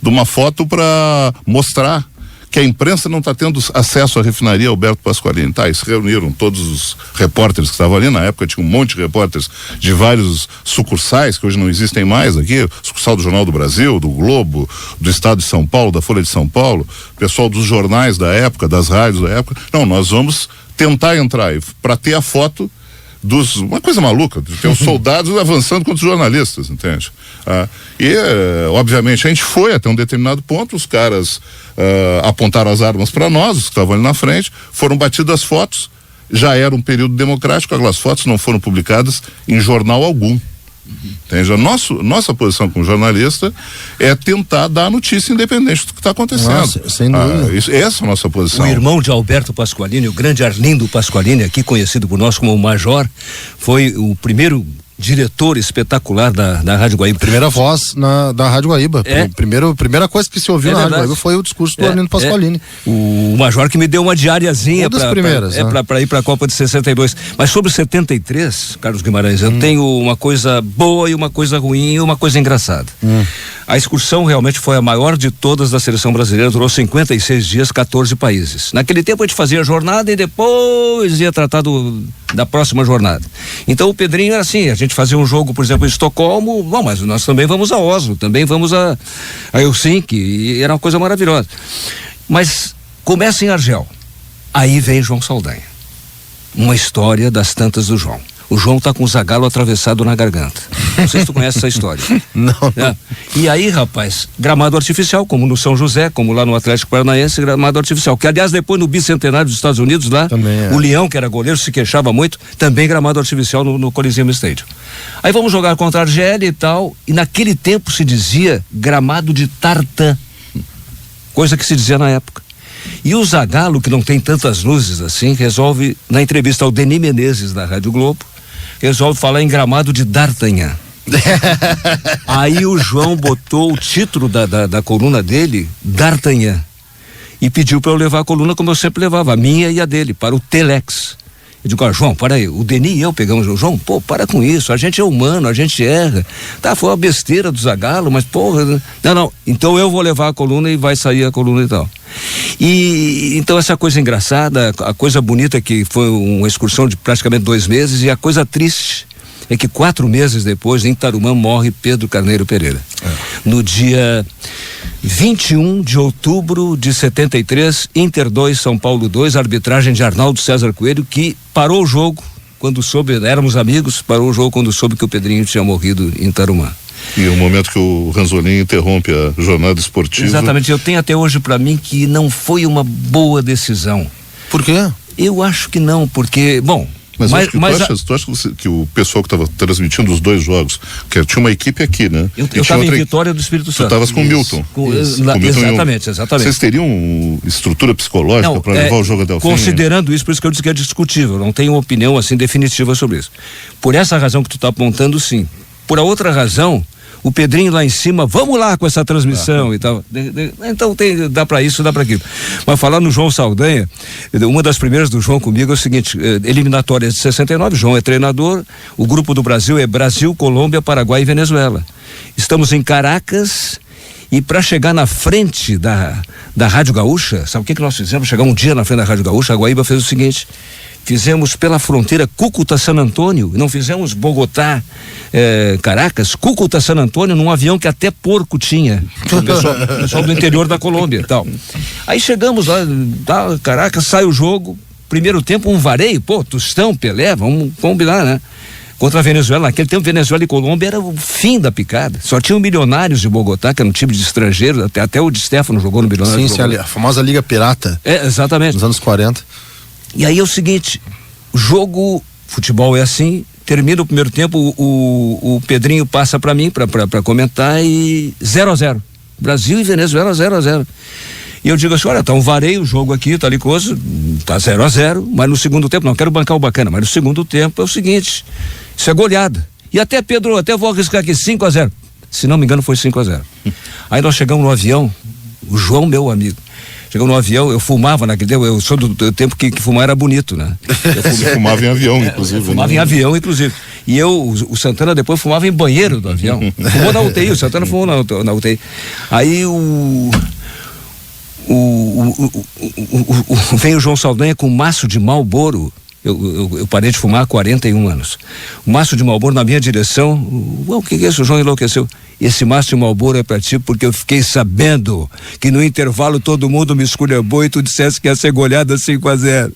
uma foto para mostrar que a imprensa não está tendo acesso à refinaria Alberto Pasqualini. E se reuniram todos os repórteres que estavam ali, na época tinha um monte de repórteres de vários sucursais, que hoje não existem mais aqui, sucursal do Jornal do Brasil, do Globo, do Estado de São Paulo, da Folha de São Paulo, pessoal dos jornais da época, das rádios da época. Não, nós vamos tentar entrar para ter a foto uma coisa maluca, tem os soldados avançando contra os jornalistas, entende? Obviamente, a gente foi até um determinado ponto, os caras apontaram as armas para nós, os que estavam ali na frente, foram batidas as fotos, já era um período democrático, aquelas fotos não foram publicadas em jornal algum. Entende? Nossa posição como jornalista é tentar dar a notícia independente do que está acontecendo. Nossa, sem dúvida. Essa é a nossa posição. O irmão de Alberto Pasqualini, o grande Arlindo Pasqualini, aqui conhecido por nós como o Major, foi o primeiro diretor espetacular da Rádio Guaíba. Primeira voz da Rádio Guaíba. Primeira coisa que se ouviu na Rádio Guaíba foi o discurso do Arlindo Pasqualini. O Major que me deu uma diariazinha para ir para a Copa de 62. Mas sobre 73, Carlos Guimarães, eu tenho uma coisa boa e uma coisa ruim e uma coisa engraçada. A excursão realmente foi a maior de todas da seleção brasileira, durou 56 dias, 14 países. Naquele tempo a gente fazia a jornada e depois ia tratar da próxima jornada. Então o Pedrinho era assim, a gente fazia um jogo, por exemplo, em Estocolmo, bom, mas nós também vamos a Oslo, também vamos a Helsinki, e era uma coisa maravilhosa. Mas começa em Argel, aí vem João Saldanha. Uma história das tantas do João. O João tá com o Zagallo atravessado na garganta. Não sei se tu conhece essa história. Não. E aí, rapaz, gramado artificial, como no São José, como lá no Atlético Paranaense, gramado artificial. Que, aliás, depois no bicentenário dos Estados Unidos, lá, o Leão, que era goleiro, se queixava muito, também gramado artificial no Coliseum Stadium. Aí vamos jogar contra a Argélia e tal, e naquele tempo se dizia gramado de tartan, coisa que se dizia na época. E o Zagallo, que não tem tantas luzes assim, resolve, na entrevista ao Denis Menezes da Rádio Globo, resolve falar em gramado de D'Artagnan. Aí o João botou o título da coluna dele, D'Artagnan, e pediu para eu levar a coluna como eu sempre levava, a minha e a dele, para o Telex. Eu digo, João, para aí, o Denis e eu pegamos o João, para com isso, a gente é humano, a gente erra. Tá, foi uma besteira do Zagallo, mas porra, não, então eu vou levar a coluna e vai sair a coluna e tal. E então essa coisa engraçada, a coisa bonita que foi uma excursão de praticamente 2 meses, e a coisa triste é que 4 meses depois, em Tarumã, morre Pedro Carneiro Pereira. No dia 21 de outubro de 73, Inter 2, São Paulo 2, arbitragem de Arnaldo César Coelho, que parou o jogo quando soube, éramos amigos, parou o jogo quando soube que o Pedrinho tinha morrido em Tarumã. E o momento que o Ranzolin interrompe a jornada esportiva. Exatamente, eu tenho até hoje para mim que não foi uma boa decisão. Por quê? Eu acho que não, porque, bom... Mas tu acha que o pessoal que estava transmitindo os 2 jogos, que tinha uma equipe aqui, né? Eu estava em Vitória do Espírito Santo. Tu estavas com o Milton. Exatamente. Vocês teriam estrutura psicológica para levar o jogo até o fim? Considerando isso, por isso que eu disse que é discutível, não tenho uma opinião assim definitiva sobre isso. Por essa razão que tu está apontando, sim. Por a outra razão, o Pedrinho lá em cima, vamos lá com essa transmissão e tal. Então dá para isso, dá para aquilo. Mas falar no João Saldanha, uma das primeiras do João comigo é o seguinte, eliminatórias de 69, João é treinador, o grupo do Brasil é Brasil, Colômbia, Paraguai e Venezuela. Estamos em Caracas e para chegar na frente da Rádio Gaúcha, sabe o que nós fizemos? Chegar um dia na frente da Rádio Gaúcha, a Guaíba fez o seguinte: fizemos pela fronteira Cúcuta-San Antônio, não fizemos Bogotá, Caracas, Cúcuta-San Antônio, num avião que até porco tinha, o pessoal do interior da Colômbia e tal. Aí chegamos lá, Caracas, sai o jogo, primeiro tempo um vareio, Tostão, Pelé, vamos combinar, né? Contra a Venezuela, naquele tempo Venezuela e Colômbia era o fim da picada, só tinham Milionários de Bogotá, que era um time de estrangeiros, até o Di Stéfano jogou no Milionários. Sim, a famosa Liga Pirata. Exatamente. Nos anos 40. E aí é o seguinte, jogo, futebol é assim, termina o primeiro tempo, o Pedrinho passa para mim para comentar e 0-0, Brasil e Venezuela 0-0. E eu digo assim, olha, tá um vareio o jogo aqui, tá ali coisa, tá 0-0, mas no segundo tempo, não quero bancar o bacana, mas no segundo tempo é o seguinte, isso é goleada. E até Pedro, vou arriscar aqui, 5-0, se não me engano foi 5-0. Aí nós chegamos no avião, o João, meu amigo, chegou no avião, eu fumava naquele tempo, eu sou do tempo que fumar era bonito, né? Você fumava em avião, inclusive. Eu fumava em avião, inclusive. E o Santana depois fumava em banheiro do avião. Fumou na UTI, o Santana fumou na UTI. Aí vem o João Saldanha com um maço de Marlboro. Eu parei de fumar há 41 anos. O maço de Marlboro na minha direção. O que é isso? O João enlouqueceu. Esse maço de Marlboro é pra ti porque eu fiquei sabendo que no intervalo todo mundo me esculhambou e tu dissesse que ia ser goleada 5-0.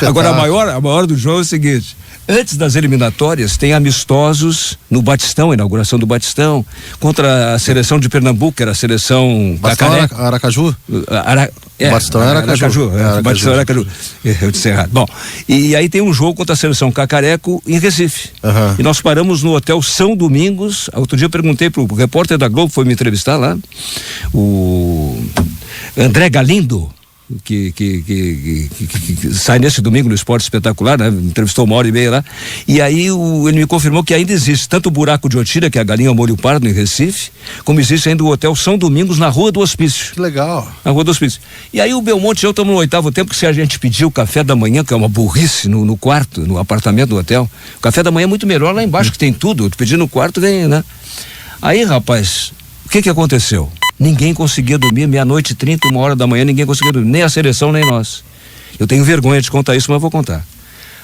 Agora a maior do João é o seguinte: Antes das eliminatórias, tem amistosos no Batistão, inauguração do Batistão, contra a seleção de Pernambuco, que era a seleção Cacareco. Aracaju? Batistão era Aracaju. Batistão era Aracaju. Eu disse errado. Bom, e aí tem um jogo contra a seleção Cacareco em Recife. E nós paramos no Hotel São Domingos. Outro dia eu perguntei pro repórter da Globo, foi me entrevistar lá, o André Galindo, que sai nesse domingo no Esporte Espetacular, né? Entrevistou 1h30 lá, e aí ele me confirmou que ainda existe tanto o Buraco de Otira, que é a Galinha ao Molho Pardo em Recife, como existe ainda o Hotel São Domingos na Rua do Hospício. Que legal. Na Rua do Hospício. E aí o Belmonte e eu estamos no 8º tempo, que se a gente pedir o café da manhã, que é uma burrice no quarto, no apartamento do hotel, o café da manhã é muito melhor lá embaixo, que tem tudo, tu pedir no quarto vem, né? Aí, rapaz, o que aconteceu? Ninguém conseguia dormir, 00:30, 1h da manhã, ninguém conseguia dormir, nem a seleção, nem nós. Eu tenho vergonha de contar isso, mas eu vou contar.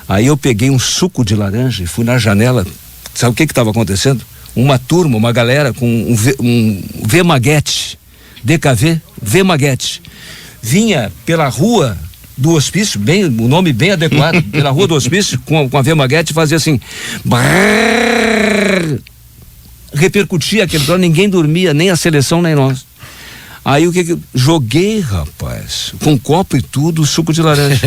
Aí eu peguei um suco de laranja e fui na janela. Sabe o que estava acontecendo? Uma turma, uma galera com um V-Maguete, DKV, V-Maguete, vinha pela Rua do Hospício, bem, o nome bem adequado, pela Rua do Hospício, com a V-Maguete, fazia assim, brrr, repercutia aquele troço, ninguém dormia, nem a seleção, nem nós. Aí o que joguei, rapaz, com copo e tudo, suco de laranja.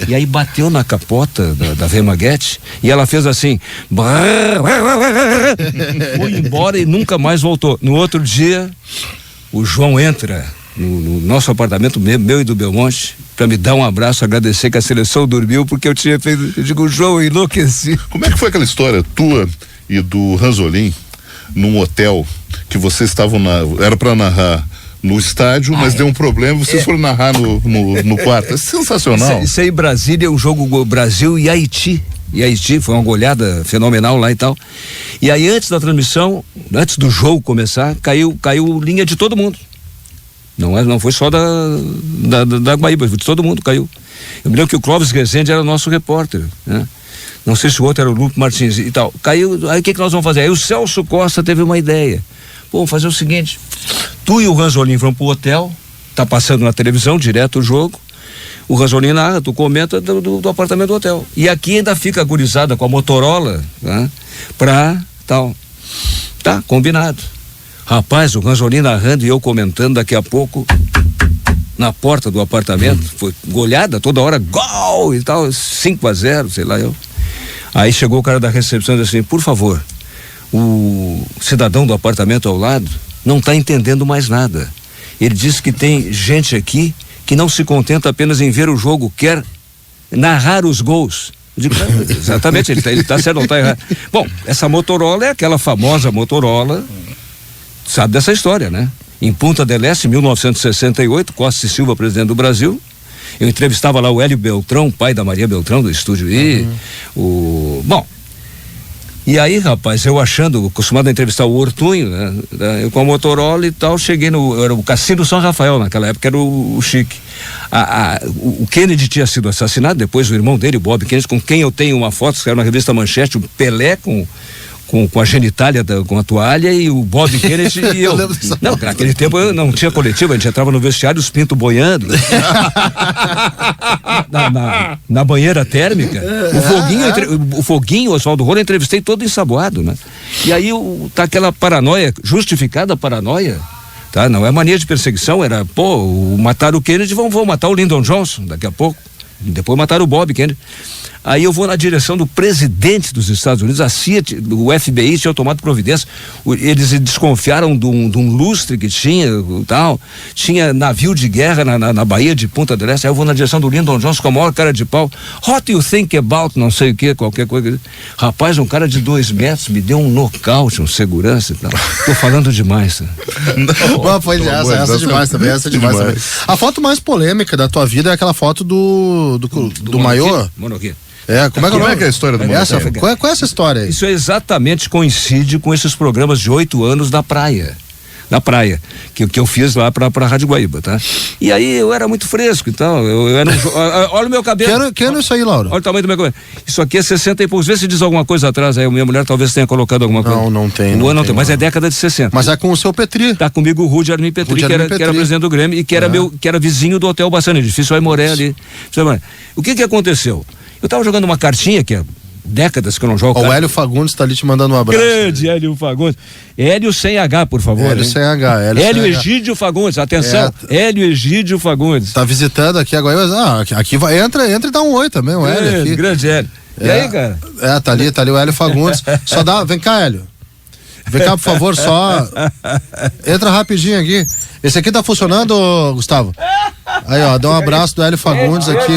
E aí bateu na capota da V-Maguete e ela fez assim, foi embora e nunca mais voltou. No outro dia, o João entra no nosso apartamento, meu e do Belmonte, para me dar um abraço, agradecer que a seleção dormiu, porque eu tinha feito, eu digo, João, eu enlouqueci. Como é que foi aquela história tua e do Ranzolin num hotel que vocês estavam era para narrar no estádio, mas deu um problema, vocês foram narrar no quarto? É sensacional. Isso aí, Brasília, um jogo Brasil e Haiti. E Haiti foi uma goleada fenomenal lá e tal. E aí, antes da transmissão, antes do jogo começar, caiu linha de todo mundo. Não foi só da Guaíba, de todo mundo caiu. Eu me lembro que o Clóvis Rezende era nosso repórter, né? Não sei se o outro era o Lupe Martins e tal. Caiu, aí o que nós vamos fazer? Aí o Celso Costa teve uma ideia. Pô, vamos fazer o seguinte, tu e o Ranzolin vão pro hotel, tá passando na televisão direto o jogo, o Ranzolin narra, tu comenta do apartamento do hotel. E aqui ainda fica a gurizada com a Motorola, né? Pra tal. Tá, combinado. Rapaz, o Ranzolin narrando e eu comentando, daqui a pouco, na porta do apartamento, foi goleada toda hora, gol e tal, 5-0, sei lá eu. Aí chegou o cara da recepção e disse assim, por favor, o cidadão do apartamento ao lado não está entendendo mais nada. Ele disse que tem gente aqui que não se contenta apenas em ver o jogo, quer narrar os gols. Eu digo, exatamente, ele tá certo, não está errado. Bom, essa Motorola é aquela famosa Motorola, sabe dessa história, né? Em Punta del Este, 1968, Costa e Silva, presidente do Brasil. Eu entrevistava lá o Hélio Beltrão, pai da Maria Beltrão, do Estúdio I. Bom, e aí, rapaz, eu acostumado a entrevistar o Ortunho, né? Eu com a Motorola e tal, cheguei era o Cassino São Rafael, naquela época era o Chique. O Kennedy tinha sido assassinado, depois o irmão dele, o Bob Kennedy, com quem eu tenho uma foto, que era na revista Manchete, o Pelé com a genitália, com a toalha, e o Bob Kennedy e eu. Não, naquele tempo eu não tinha coletivo, a gente entrava no vestiário, os pintos boiando. na banheira térmica. O Foguinho, o Oswaldo Rola, entrevistei todo ensaboado, né? E aí tá aquela paranoia, justificada paranoia, tá? Não é mania de perseguição, era, mataram o Kennedy, vão matar o Lyndon Johnson daqui a pouco. Depois mataram o Bob Kennedy. Aí eu vou na direção do presidente dos Estados Unidos, a CIA, o FBI tinha tomado providência, eles desconfiaram de um lustre que tinha navio de guerra na Baía de Punta del Este. Aí eu vou na direção do Lyndon Johnson com a maior cara de pau, what do you think about, não sei o que, qualquer coisa. Rapaz, um cara de 2 metros me deu um nocaute, um segurança e tal. Tô falando demais, tá? Não, foi essa demais também, essa demais também. A foto mais polêmica da tua vida é aquela foto do maiô? Monarquia. Como é que é a história do Monarquia? Qual é essa história aí? Isso exatamente coincide com esses programas de 8 anos na praia, que eu fiz lá pra Rádio Guaíba, tá? E aí eu era muito fresco e tal, eu era olha o meu cabelo. Que ano é isso aí, Laura? Olha o tamanho do meu cabelo. Isso aqui é 60 e poucos, vê se diz alguma coisa atrás, aí a minha mulher talvez tenha colocado alguma coisa. Não tem. Não tem, mas é década de 60. Mas é com o seu Petri. Tá comigo o Rudy Armin Petri, que era presidente do Grêmio e que era vizinho do Hotel Bassano, edifício Aimoré ali. O que aconteceu? Eu tava jogando uma cartinha, que é décadas que eu não jogo. O Hélio Fagundes tá ali te mandando um abraço. Grande Hélio Fagundes. Hélio sem H, por favor. Hélio sem H. Hélio Egídio Fagundes, atenção. Hélio Egídio Fagundes. Tá visitando aqui agora. Aqui vai, entra e dá um oi também, o Hélio aqui. Grande Hélio. E aí, cara? Tá ali o Hélio Fagundes. Vem cá, Hélio. Vem cá, por favor, só entra rapidinho aqui. Esse aqui tá funcionando, Gustavo? Aí, ó, dá um abraço do Hélio Fagundes aqui.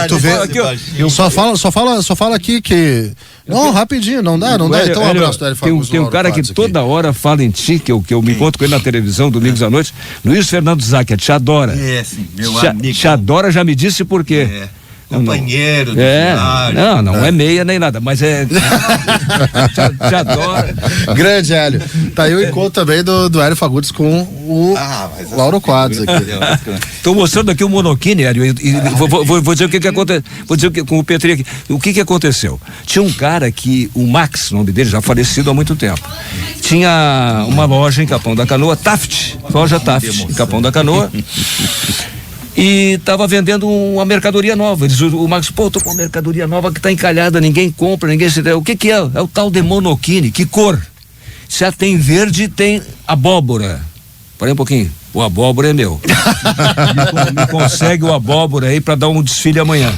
Tu vê? Só fala aqui que... Não, rapidinho, não dá. Então um abraço do Hélio Fagundes. Tem um cara que toda hora fala em ti, que eu me encontro com ele na televisão, domingos à noite, Luiz Fernando Zacchia, te adora. Sim, meu amigo. Te adora, já me disse por quê. Companheiro. Não é meia nem nada, mas te adora. Grande Hélio. Tá aí o encontro também do Hélio Fagundes com o Lauro Quadros aqui. Tô mostrando aqui o Monokini, Hélio, e vou dizer o que aconteceu. Vou dizer com o Petri aqui. O que aconteceu? Tinha um cara que, o Max, o nome dele, já falecido há muito tempo. Tinha uma loja em Capão da Canoa, Taft, loja Taft, em Capão da Canoa. E tava vendendo uma mercadoria nova. O Max, tô com uma mercadoria nova que tá encalhada, ninguém compra, ninguém se... O que é? É o tal de Monokini. Que cor? Se tem verde, tem abóbora. Parei um pouquinho. O abóbora é meu. me consegue o abóbora aí pra dar um desfile amanhã.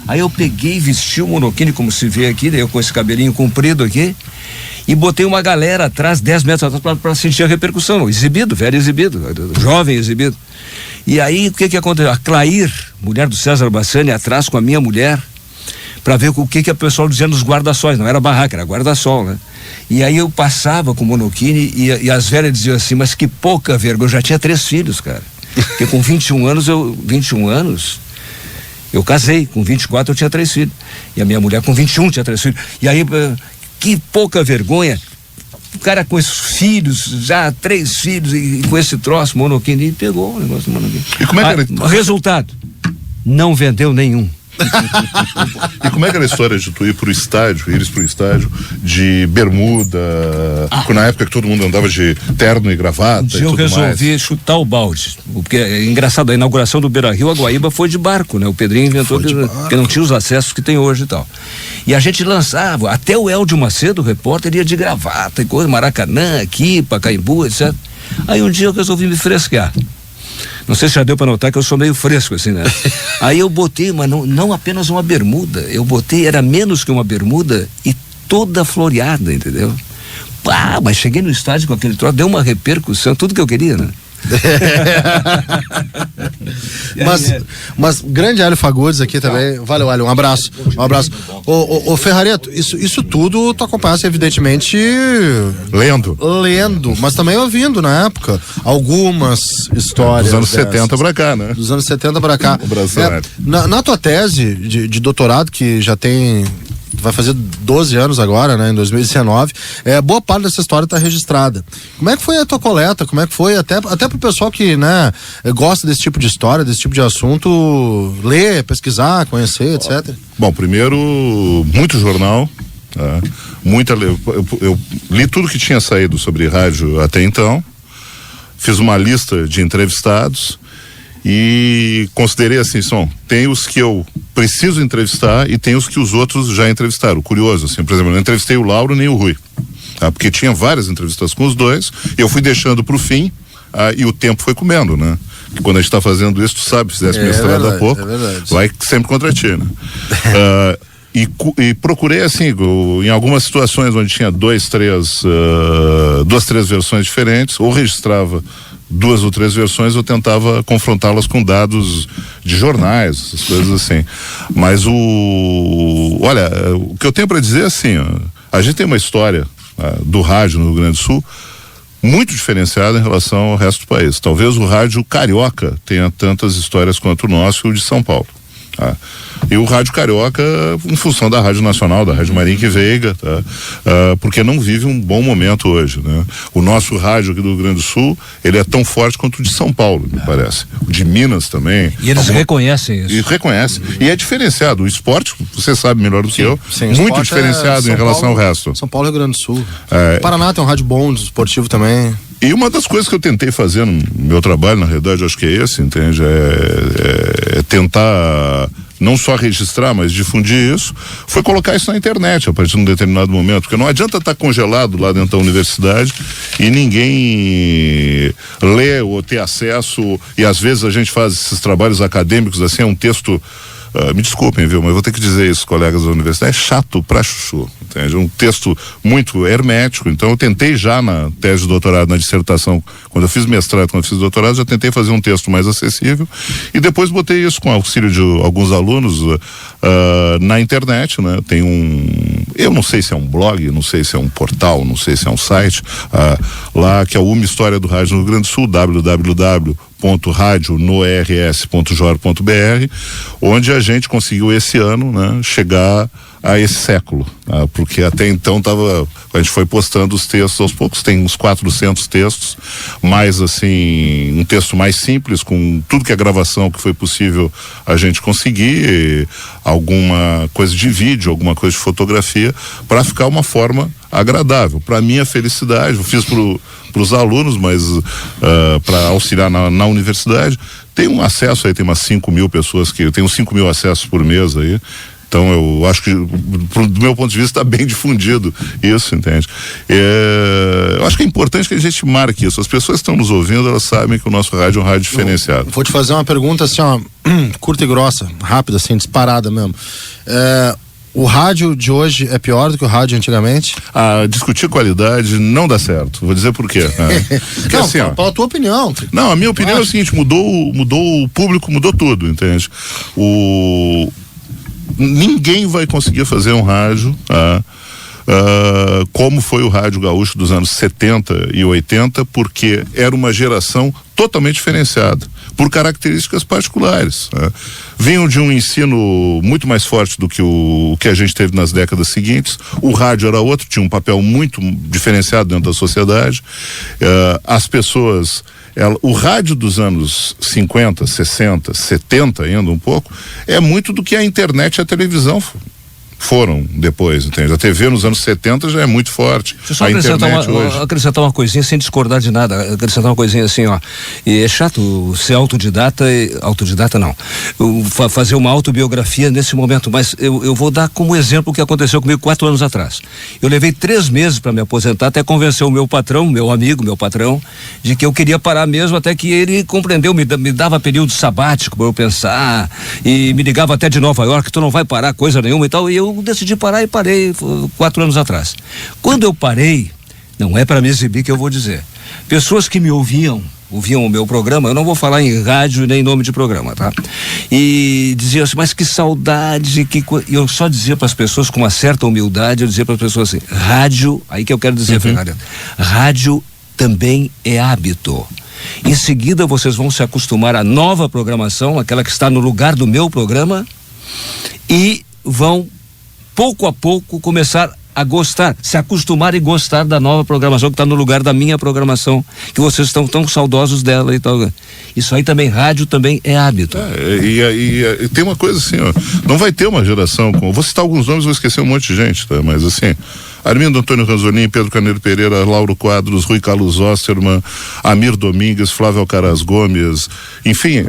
Aí eu peguei, vesti o Monokini, como se vê aqui, eu com esse cabelinho comprido aqui, e botei uma galera atrás, 10 metros atrás, pra sentir a repercussão. Exibido, velho exibido, jovem exibido. E aí, o que aconteceu? A Clair, mulher do César Bassani, atrás com a minha mulher, para ver o que a pessoa dizia nos guarda-sóis. Não era barraca, era guarda-sol, né? E aí eu passava com o Monokini e as velhas diziam assim, mas que pouca vergonha. Eu já tinha 3 filhos, cara. Porque com 21 anos, eu casei. Com 24 eu tinha 3 filhos. E a minha mulher com 21 tinha 3 filhos. E aí, que pouca vergonha. O cara com esses filhos, já 3 filhos, e com esse troço, Monokini, pegou o negócio do Monokini. E como é que era? Resultado, não vendeu nenhum. E como é que era a história de tu ir pro estádio de bermuda, na época que todo mundo andava de terno e gravata e tudo mais? Eu resolvi chutar o balde, porque é engraçado, a inauguração do Beira-Rio, a Guaíba foi de barco, né? O Pedrinho inventou porque não tinha os acessos que tem hoje e tal. E a gente lançava, até o Eldio Macedo, o repórter, ia de gravata e coisa, Maracanã, aqui, Pacaembu, etc. Aí um dia eu resolvi me fresquear. Não sei se já deu para notar que eu sou meio fresco assim, né? Aí eu botei, mas não apenas uma bermuda, era menos que uma bermuda e toda floreada, entendeu? Mas cheguei no estádio com aquele troço, deu uma repercussão, tudo que eu queria, né? mas grande Hélio Fagundes aqui também. Valeu, Hélio, um abraço. Ô Ferrareto, isso tudo tu acompanhasse evidentemente lendo, mas também ouvindo na época algumas histórias dos anos 70 pra cá, né? Dos anos 70 pra cá. O brasileiro. Na tua tese de doutorado, que já vai fazer 12 anos agora, né? Em 2019. Boa parte dessa história está registrada. Como é que foi a tua coleta? Como é que foi? Até pro pessoal que, né, gosta desse tipo de história, desse tipo de assunto, ler, pesquisar, conhecer, etc. Bom, primeiro, muito jornal. Eu li tudo que tinha saído sobre rádio até então. Fiz uma lista de entrevistados. E considerei assim, tem os que eu preciso entrevistar e tem os que os outros já entrevistaram. Curioso, assim, por exemplo, eu não entrevistei o Lauro nem o Rui, porque tinha várias entrevistas com os dois, eu fui deixando pro fim, e o tempo foi comendo, né? Que quando a gente tá fazendo isso, tu sabe, se fizesse mestrado há pouco, vai sempre contra ti, né? E procurei assim, em algumas situações onde tinha duas, três versões diferentes, ou registrava 2 ou 3 versões, eu tentava confrontá-las com dados de jornais, essas coisas assim. Mas olha, o que eu tenho para dizer é assim, a gente tem uma história do rádio no Rio Grande do Sul muito diferenciada em relação ao resto do país. Talvez o rádio carioca tenha tantas histórias quanto o nosso e o de São Paulo. E o rádio carioca, em função da Rádio Nacional, da Rádio Marinque Veiga, porque não vive um bom momento hoje, né? O nosso rádio aqui do Rio Grande do Sul, ele é tão forte quanto o de São Paulo, me parece. O de Minas também. E eles reconhecem isso. E reconhecem. E é diferenciado. O esporte, você sabe melhor do que eu, muito diferenciado em relação ao resto. São Paulo e Rio Grande do Sul. O Paraná tem um rádio bom, esportivo também. E uma das coisas que eu tentei fazer no meu trabalho, na realidade, acho que é esse, entende? É tentar não só registrar, mas difundir isso, foi colocar isso na internet a partir de um determinado momento, porque não adianta estar congelado lá dentro da universidade e ninguém lê ou ter acesso, e às vezes a gente faz esses trabalhos acadêmicos assim, é um texto, me desculpem, viu, mas eu vou ter que dizer isso, colegas da universidade, é chato pra chuchu, entende? Um texto muito hermético. Então eu tentei já na tese de doutorado, na dissertação, quando eu fiz mestrado, quando eu fiz doutorado, já tentei fazer um texto mais acessível e depois botei isso com auxílio de alguns alunos na internet, né? Tem eu não sei se é um blog, não sei se é um portal, não sei se é um site, lá que é o Uma História do Rádio no Rio Grande do Sul, www.radionors.jor.br, onde a gente conseguiu esse ano, né, chegar a esse século, porque até então a gente foi postando os textos aos poucos, tem uns 400 textos, mais assim, um texto mais simples, com tudo que é gravação que foi possível a gente conseguir, alguma coisa de vídeo, alguma coisa de fotografia, para ficar uma forma agradável. Para minha felicidade, eu fiz para os alunos, mas para auxiliar na universidade, tem um acesso aí, tem umas 5.000 pessoas eu tenho 5.000 acessos por mês aí. Então eu acho que, do meu ponto de vista, está bem difundido isso, entende? Eu acho que é importante que a gente marque isso. As pessoas que estão nos ouvindo, elas sabem que o nosso rádio é um rádio diferenciado. Vou te fazer uma pergunta assim, ó, curta e grossa, rápida, assim, disparada mesmo. O rádio de hoje é pior do que o rádio antigamente? Discutir qualidade não dá certo. Vou dizer por quê. Porque não, assim, pela tua opinião. Não, a minha opinião é o seguinte, mudou o público, mudou tudo, entende? Ninguém vai conseguir fazer um rádio como foi o rádio gaúcho dos anos 70 e 80, porque era uma geração totalmente diferenciada, por características particulares. Vinham de um ensino muito mais forte do que o que a gente teve nas décadas seguintes. O rádio era outro, tinha um papel muito diferenciado dentro da sociedade. As pessoas... o rádio dos anos 50, 60, 70 ainda um pouco, é muito do que a internet e a televisão foram depois, entende? A TV nos anos 70 já é muito forte. Deixa eu só acrescentar uma coisinha sem discordar de nada, acrescentar uma coisinha assim, ó, e é chato ser autodidata não, fazer uma autobiografia nesse momento, mas eu vou dar como exemplo o que aconteceu comigo 4 anos atrás. Eu levei 3 meses para me aposentar, até convencer o meu patrão, meu amigo, meu patrão, de que eu queria parar mesmo, até que ele compreendeu, me dava período sabático para eu pensar, e me ligava até de Nova York, tu não vai parar coisa nenhuma e tal, e eu decidi parar e parei 4 anos atrás. Quando eu parei, não é para me exibir que eu vou dizer, pessoas que me ouviam o meu programa, eu não vou falar em rádio nem nome de programa, tá? E diziam assim, mas que saudade, e eu só dizia para as pessoas com uma certa humildade, eu dizia para as pessoas assim, rádio, aí que eu quero dizer, Ferrari, rádio também é hábito. Em seguida vocês vão se acostumar à nova programação, aquela que está no lugar do meu programa, e vão pouco a pouco começar a gostar, se acostumar e gostar da nova programação que está no lugar da minha programação, que vocês estão tão saudosos dela e tal. Isso aí também, rádio também é hábito. E tem uma coisa assim, ó, não vai ter uma geração vou citar alguns nomes, vou esquecer um monte de gente, tá? Mas assim, Armindo Antônio Ranzolin, Pedro Carneiro Pereira, Lauro Quadros, Rui Carlos Osterman, Amir Domingues, Flávio Alcaraz Gomes, enfim,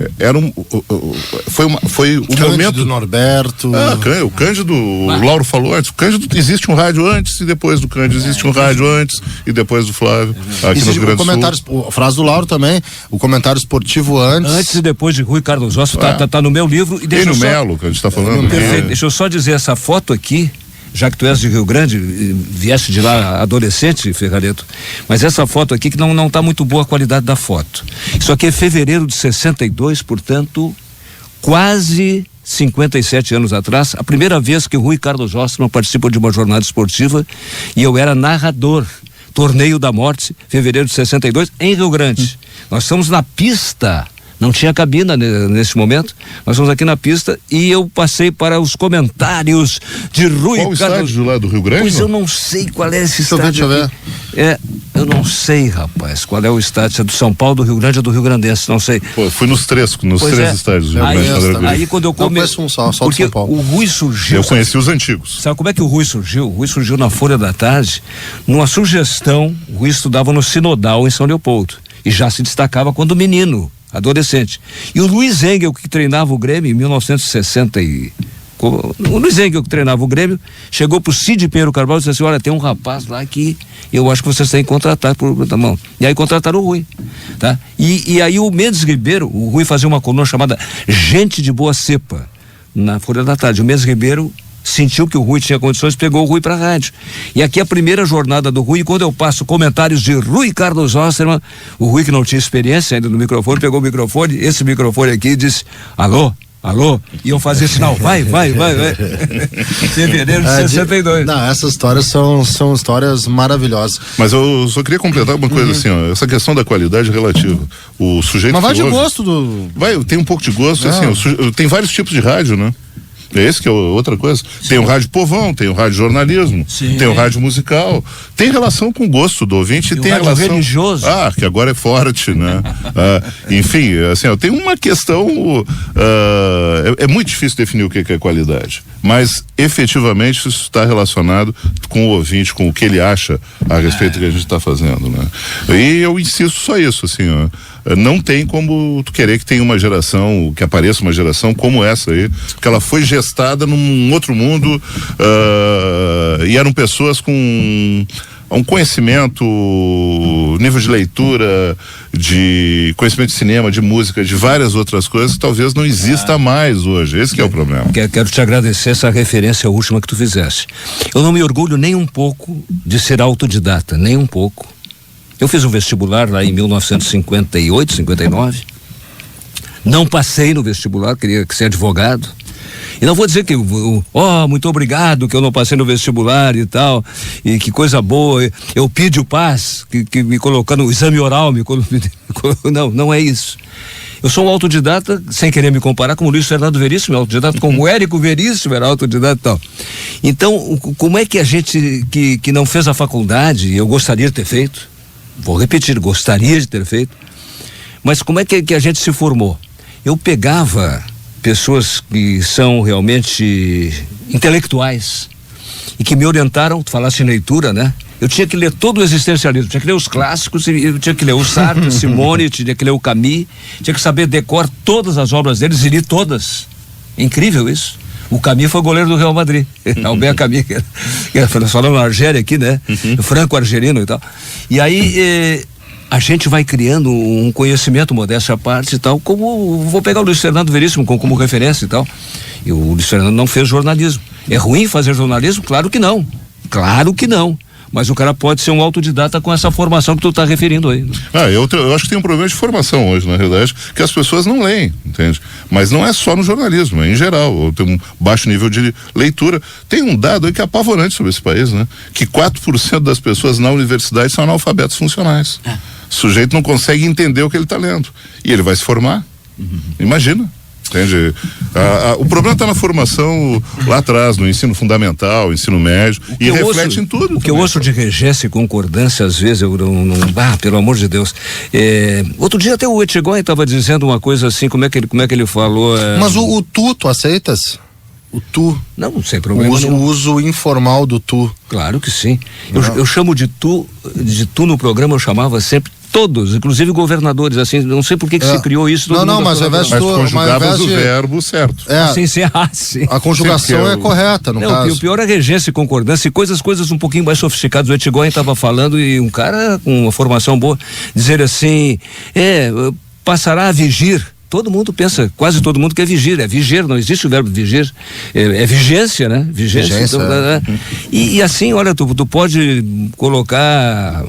foi o Cândido momento... Norberto... o Cândido, o Lauro falou antes, o Cândido, existe um rádio antes e depois do Cândido, existe um rádio antes e depois do Flávio, aqui no Rio Grande do Sul. A frase do Lauro também, o comentário esportivo antes e depois de Rui Carlos Osterman, tá no meu livro. E no Melo, que a gente está falando. Perfeito, deixa eu só dizer, essa foto aqui, já que tu és de Rio Grande, vieste de lá adolescente, Ferrareto, mas essa foto aqui que não tá muito boa a qualidade da foto. Isso aqui é fevereiro de 62, portanto, quase 57 anos atrás, a primeira vez que o Rui Carlos Osterman participou de uma jornada esportiva e eu era narrador. Torneio da Morte, fevereiro de 62, em Rio Grande. Nós estamos na pista. Não tinha cabina nesse momento. Nós estamos aqui na pista e eu passei para os comentários de Rui Carlos. Qual o estádio lá do Rio Grande? Pois eu não sei qual é esse estádio. Deixa eu ver. Eu não sei, rapaz, qual é o estádio. Se é do São Paulo, do Rio Grande ou do Rio Grandense, não sei. Pô, fui nos três estádios. Aí quando eu comecei. Porque o Rui surgiu. Eu conheci os antigos. Sabe como é que o Rui surgiu? O Rui surgiu na Folha da Tarde, numa sugestão. O Rui estudava no Sinodal em São Leopoldo e já se destacava quando menino. adolescente. E o Luiz Engel, que treinava o Grêmio em 1960 o Luiz Engel, que treinava o Grêmio, chegou pro Cid Pinheiro Carvalho e disse assim: olha, tem um rapaz lá que eu acho que vocês têm que contratar tá bom. E aí contrataram o Rui, tá? E aí o Mendes Ribeiro, o Rui fazia uma coluna chamada Gente de Boa Cepa, na Folha da Tarde. O Mendes Ribeiro sentiu que o Rui tinha condições, pegou o Rui pra rádio. E aqui a primeira jornada do Rui, quando eu passo comentários de Rui Carlos Osterman, o Rui, que não tinha experiência ainda no microfone, pegou o microfone, esse microfone aqui, e disse: alô, e eu fazia sinal, vai. Fevereiro de 62. Não, essas histórias são histórias maravilhosas. Mas eu só queria completar uma coisa assim, ó, essa questão da qualidade relativa. O sujeito. Mas vai de hoje, gosto do. Tem um pouco de gosto, assim, tem vários tipos de rádio, né? É esse que é outra coisa. Sim. Tem o rádio povão, tem o rádio jornalismo, sim, tem o rádio musical. Tem relação com o gosto do ouvinte, tem o relação religioso. Que agora é forte, né? Enfim, assim, tem uma questão. É muito difícil definir o que é qualidade, mas efetivamente isso está relacionado com o ouvinte, com o que ele acha a respeito do que a gente está fazendo, né? E eu insisto só isso, assim, ó. Não tem como tu querer que tenha uma geração, que apareça uma geração como essa aí, porque ela foi gestada num outro mundo, e eram pessoas com um conhecimento, nível de leitura, de conhecimento de cinema, de música, de várias outras coisas que talvez não exista mais hoje. Esse que é o problema. Quero te agradecer essa referência última que tu fizeste. Eu não me orgulho nem um pouco de ser autodidata, nem um pouco. Eu fiz um vestibular lá em 1958, 59. Não passei no vestibular, queria ser advogado. E não vou dizer que, muito obrigado que eu não passei no vestibular e tal, e que coisa boa, eu pedi o paz, que me colocando o exame oral, não é isso. Eu sou um autodidata, sem querer me comparar com o Luiz Fernando Veríssimo, autodidata, como o Érico Veríssimo era autodidata e tal. Então, como é que a gente que não fez a faculdade, eu gostaria de ter feito, vou repetir, gostaria de ter feito, mas como é que a gente se formou? Eu pegava pessoas que são realmente intelectuais e que me orientaram, tu falaste em leitura, né? Eu tinha que ler todo o existencialismo, tinha que ler os clássicos, eu tinha que ler o Sartre, Simone, tinha que ler o Camus, tinha que saber decor todas as obras deles e li todas. Incrível isso. O Camus foi goleiro do Real Madrid, Albert Camus, que nós falamos na Argélia aqui, né? Franco-argelino e tal. E aí a gente vai criando um conhecimento, modéstia à parte e tal, como vou pegar o Luiz Fernando Veríssimo como referência e tal. E o Luiz Fernando não fez jornalismo. É ruim fazer jornalismo? Claro que não. Mas o cara pode ser um autodidata com essa formação que tu tá referindo aí. Eu acho que tem um problema de formação hoje, na realidade, que as pessoas não leem, entende? Mas não é só no jornalismo, é em geral, tem um baixo nível de leitura. Tem um dado aí que é apavorante sobre esse país, né? Que 4% das pessoas na universidade são analfabetos funcionais. O sujeito não consegue entender o que ele está lendo. E ele vai se formar. Imagina. Entende? O problema está na formação lá atrás, no ensino fundamental, ensino médio, e reflete em tudo. O que eu ouço de regência e concordância, às vezes, eu não pelo amor de Deus. Outro dia até o Etchegói estava dizendo uma coisa assim, como é que ele falou. Mas o tu aceitas? O tu? Não, sem problema. O uso informal do tu. Claro que sim. Eu chamo de tu no programa, eu chamava sempre todos, inclusive governadores, assim, não sei por que se criou isso. Mas conjugavas o verbo certo. Sim. A conjugação é correta, no caso. O pior é regência e concordância e coisas um pouquinho mais sofisticadas. O Etchegói estava falando e um cara com uma formação boa, dizer assim, passará a vigir. Todo mundo pensa, quase todo mundo quer vigir, é viger, não existe o verbo vigir, é vigência, né? Vigência. Então, e assim, olha, tu pode colocar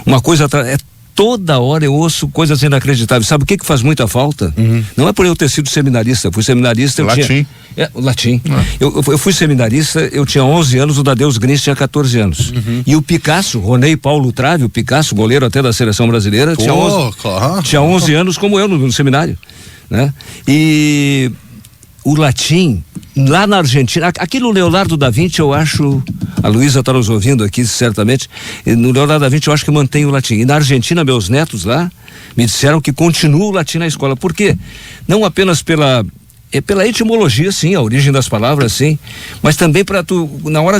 uma coisa atrás, toda hora eu ouço coisas inacreditáveis. Sabe o que faz muita falta? Não é por eu ter sido seminarista, fui seminarista, latim. Latim. Eu fui seminarista, eu tinha 11 anos, o Dadeus Grins tinha 14 anos. E o Picasso, Ronei Paulo Trave, o Picasso, goleiro até da seleção brasileira, tinha 11 anos como eu no seminário, né? E o latim, lá na Argentina, aqui no Leonardo da Vinci, eu acho, a Luísa está nos ouvindo aqui certamente, no Leonardo da Vinci eu acho que mantém o latim. E na Argentina, meus netos lá me disseram que continua o latim na escola. Por quê? Não apenas pela É pela etimologia, sim, a origem das palavras, sim, mas também para tu, na hora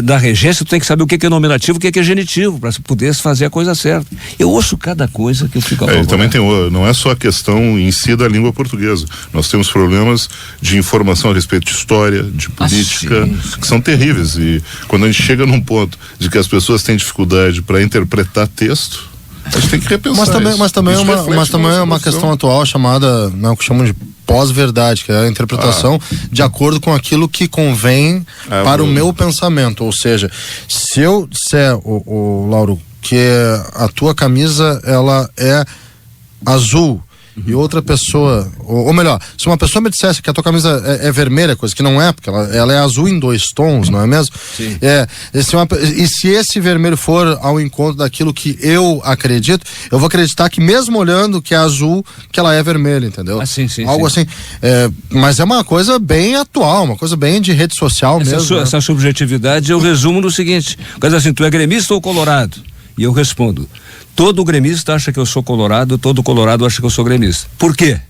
da regência, tu tem que saber o que é nominativo, o que é genitivo, para poder fazer a coisa certa. Eu ouço cada coisa que eu fico Ele também tem, não é só a questão em si da língua portuguesa, nós temos problemas de informação a respeito de história, de política, sim. Que são terríveis, e quando a gente chega num ponto de que as pessoas têm dificuldade para interpretar texto, a gente tem que repensar mas também é uma questão atual chamada, né, o que chamam de pós-verdade, que é a interpretação de acordo com aquilo que convém para o meu pensamento. Ou seja, se eu disser, o Lauro, que a tua camisa ela é azul, e outra pessoa, ou melhor, se uma pessoa me dissesse que a tua camisa é vermelha, coisa que não é, porque ela é azul em 2 tons, não é mesmo? Sim. E se esse vermelho for ao encontro daquilo que eu acredito, eu vou acreditar que mesmo olhando que é azul, que ela é vermelha, entendeu? Sim, algo assim. Mas é uma coisa bem atual, uma coisa bem de rede social mesmo. Essa subjetividade eu resumo no seguinte: coisa assim, tu é gremista ou colorado? E eu respondo: todo gremista acha que eu sou colorado, todo colorado acha que eu sou gremista. Por quê?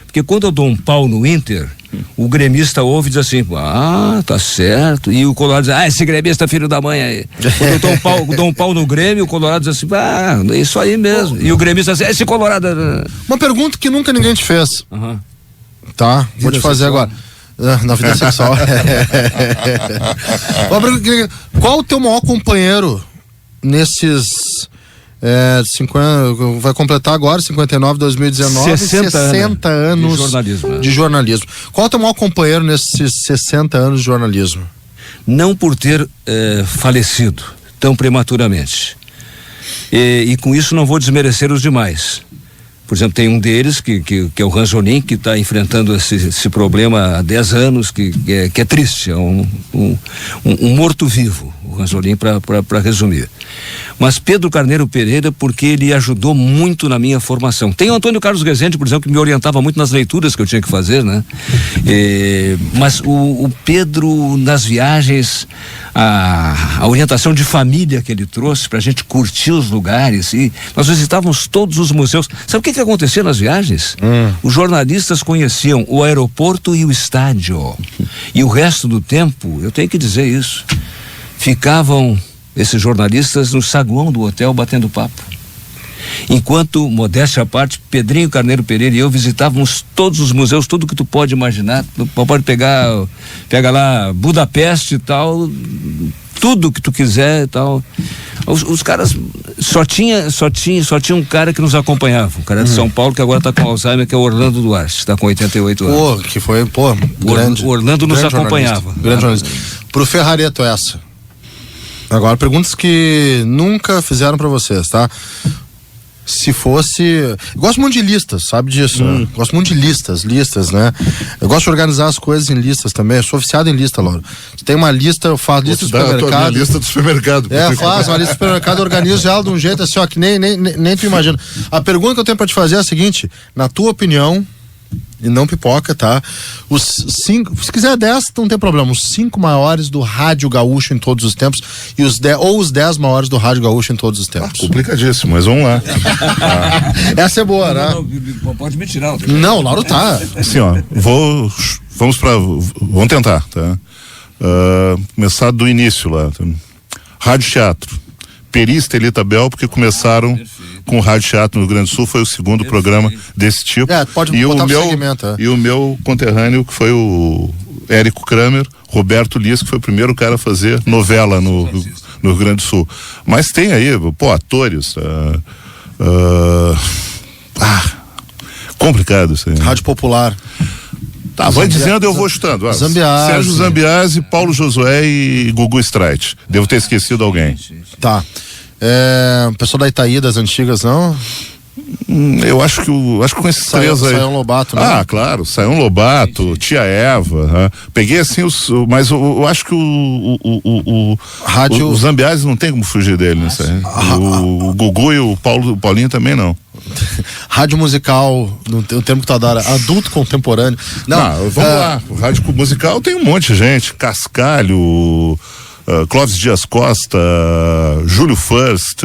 Porque quando eu dou um pau no Inter, o gremista ouve e diz assim, tá certo, e o colorado diz, esse gremista filho da mãe aí. Quando eu dou um pau no Grêmio, o colorado diz assim, é isso aí mesmo. E o gremista diz assim, esse colorado... Uma pergunta que nunca ninguém te fez. Tá, vou te fazer agora. Na vida sexual. Qual o teu maior companheiro nesses 50, vai completar agora 59, 2019, 60 anos de jornalismo. Qual é o teu maior companheiro nesses 60 anos de jornalismo? Não por ter falecido tão prematuramente, e com isso não vou desmerecer os demais. Por exemplo, tem um deles que é o Ranzolin, que está enfrentando esse problema há 10 anos, que é triste, é um morto-vivo, o Ranzolin, para resumir. Mas Pedro Carneiro Pereira, porque ele ajudou muito na minha formação. Tem o Antônio Carlos Rezende, por exemplo, que me orientava muito nas leituras que eu tinha que fazer, né? Mas o Pedro, nas viagens, a orientação de família que ele trouxe pra gente curtir os lugares, e nós visitávamos todos os museus. Sabe o que acontecia nas viagens? Os jornalistas conheciam o aeroporto e o estádio, e o resto do tempo, eu tenho que dizer isso, ficavam esses jornalistas no saguão do hotel batendo papo. Enquanto, modéstia à parte, Pedrinho Carneiro Pereira e eu visitávamos todos os museus, tudo que tu pode imaginar. Tu pode pega lá Budapeste e tal, tudo que tu quiser e tal. Os caras só tinha um cara que nos acompanhava, um cara de São Paulo que agora está com Alzheimer, que é o Orlando Duarte, está com 88 anos. Que foi, grande. O Orlando nos acompanhava. Grande jornalista. Pro Ferrareto essa. Agora, perguntas que nunca fizeram pra vocês, tá? Se fosse... Eu gosto muito de listas, sabe disso, né? Gosto muito de listas, né? Eu gosto de organizar as coisas em listas também. Eu sou oficiado em lista, Laura. Se tem uma lista, eu faço lista do supermercado. Lista do supermercado. Faço uma lista do supermercado, organizo ela de um jeito assim, ó, que nem tu imagina. A pergunta que eu tenho pra te fazer é a seguinte: na tua opinião, e não pipoca, tá? Os 5, se quiser 10, não tem problema. Os 5 maiores do rádio gaúcho em todos os tempos e os 10 maiores do rádio gaúcho em todos os tempos. Complicadíssimo, mas vamos lá. Essa é boa, né? Não pode me tirar. Não, o Lauro tá. Assim, ó, vamos tentar, tá? Começar do início lá. Tá? Rádio Teatro. Peri e Estelita Bel, porque começaram com o Rádio Teatro no Rio Grande do Sul, foi o segundo programa desse tipo. Pode botar pro segmento. E o meu conterrâneo, que foi o Érico Kramer, Roberto Liz, que foi o primeiro cara a fazer novela no Rio Grande do Sul. Mas tem aí, atores. Complicado isso aí. Rádio Popular. Tá, vai dizendo, eu vou chutando. Zambiase. Sérgio Zambiase, Paulo Josué e Gugu Streit. Devo ter esquecido alguém. Tá. Pessoal da Itaí, das antigas, não? Eu acho que com esses três aí. Saião Lobato, né? Claro, Saião Lobato, Tia Eva. Peguei assim mas eu acho que o Zambiase não tem como fugir dele, né? O Gugu e o Paulinho também não. Rádio musical, no termo que tu adora, adulto contemporâneo. Vamos lá. O rádio musical tem um monte de gente. Cascalho, Clóvis Dias Costa, Júlio First,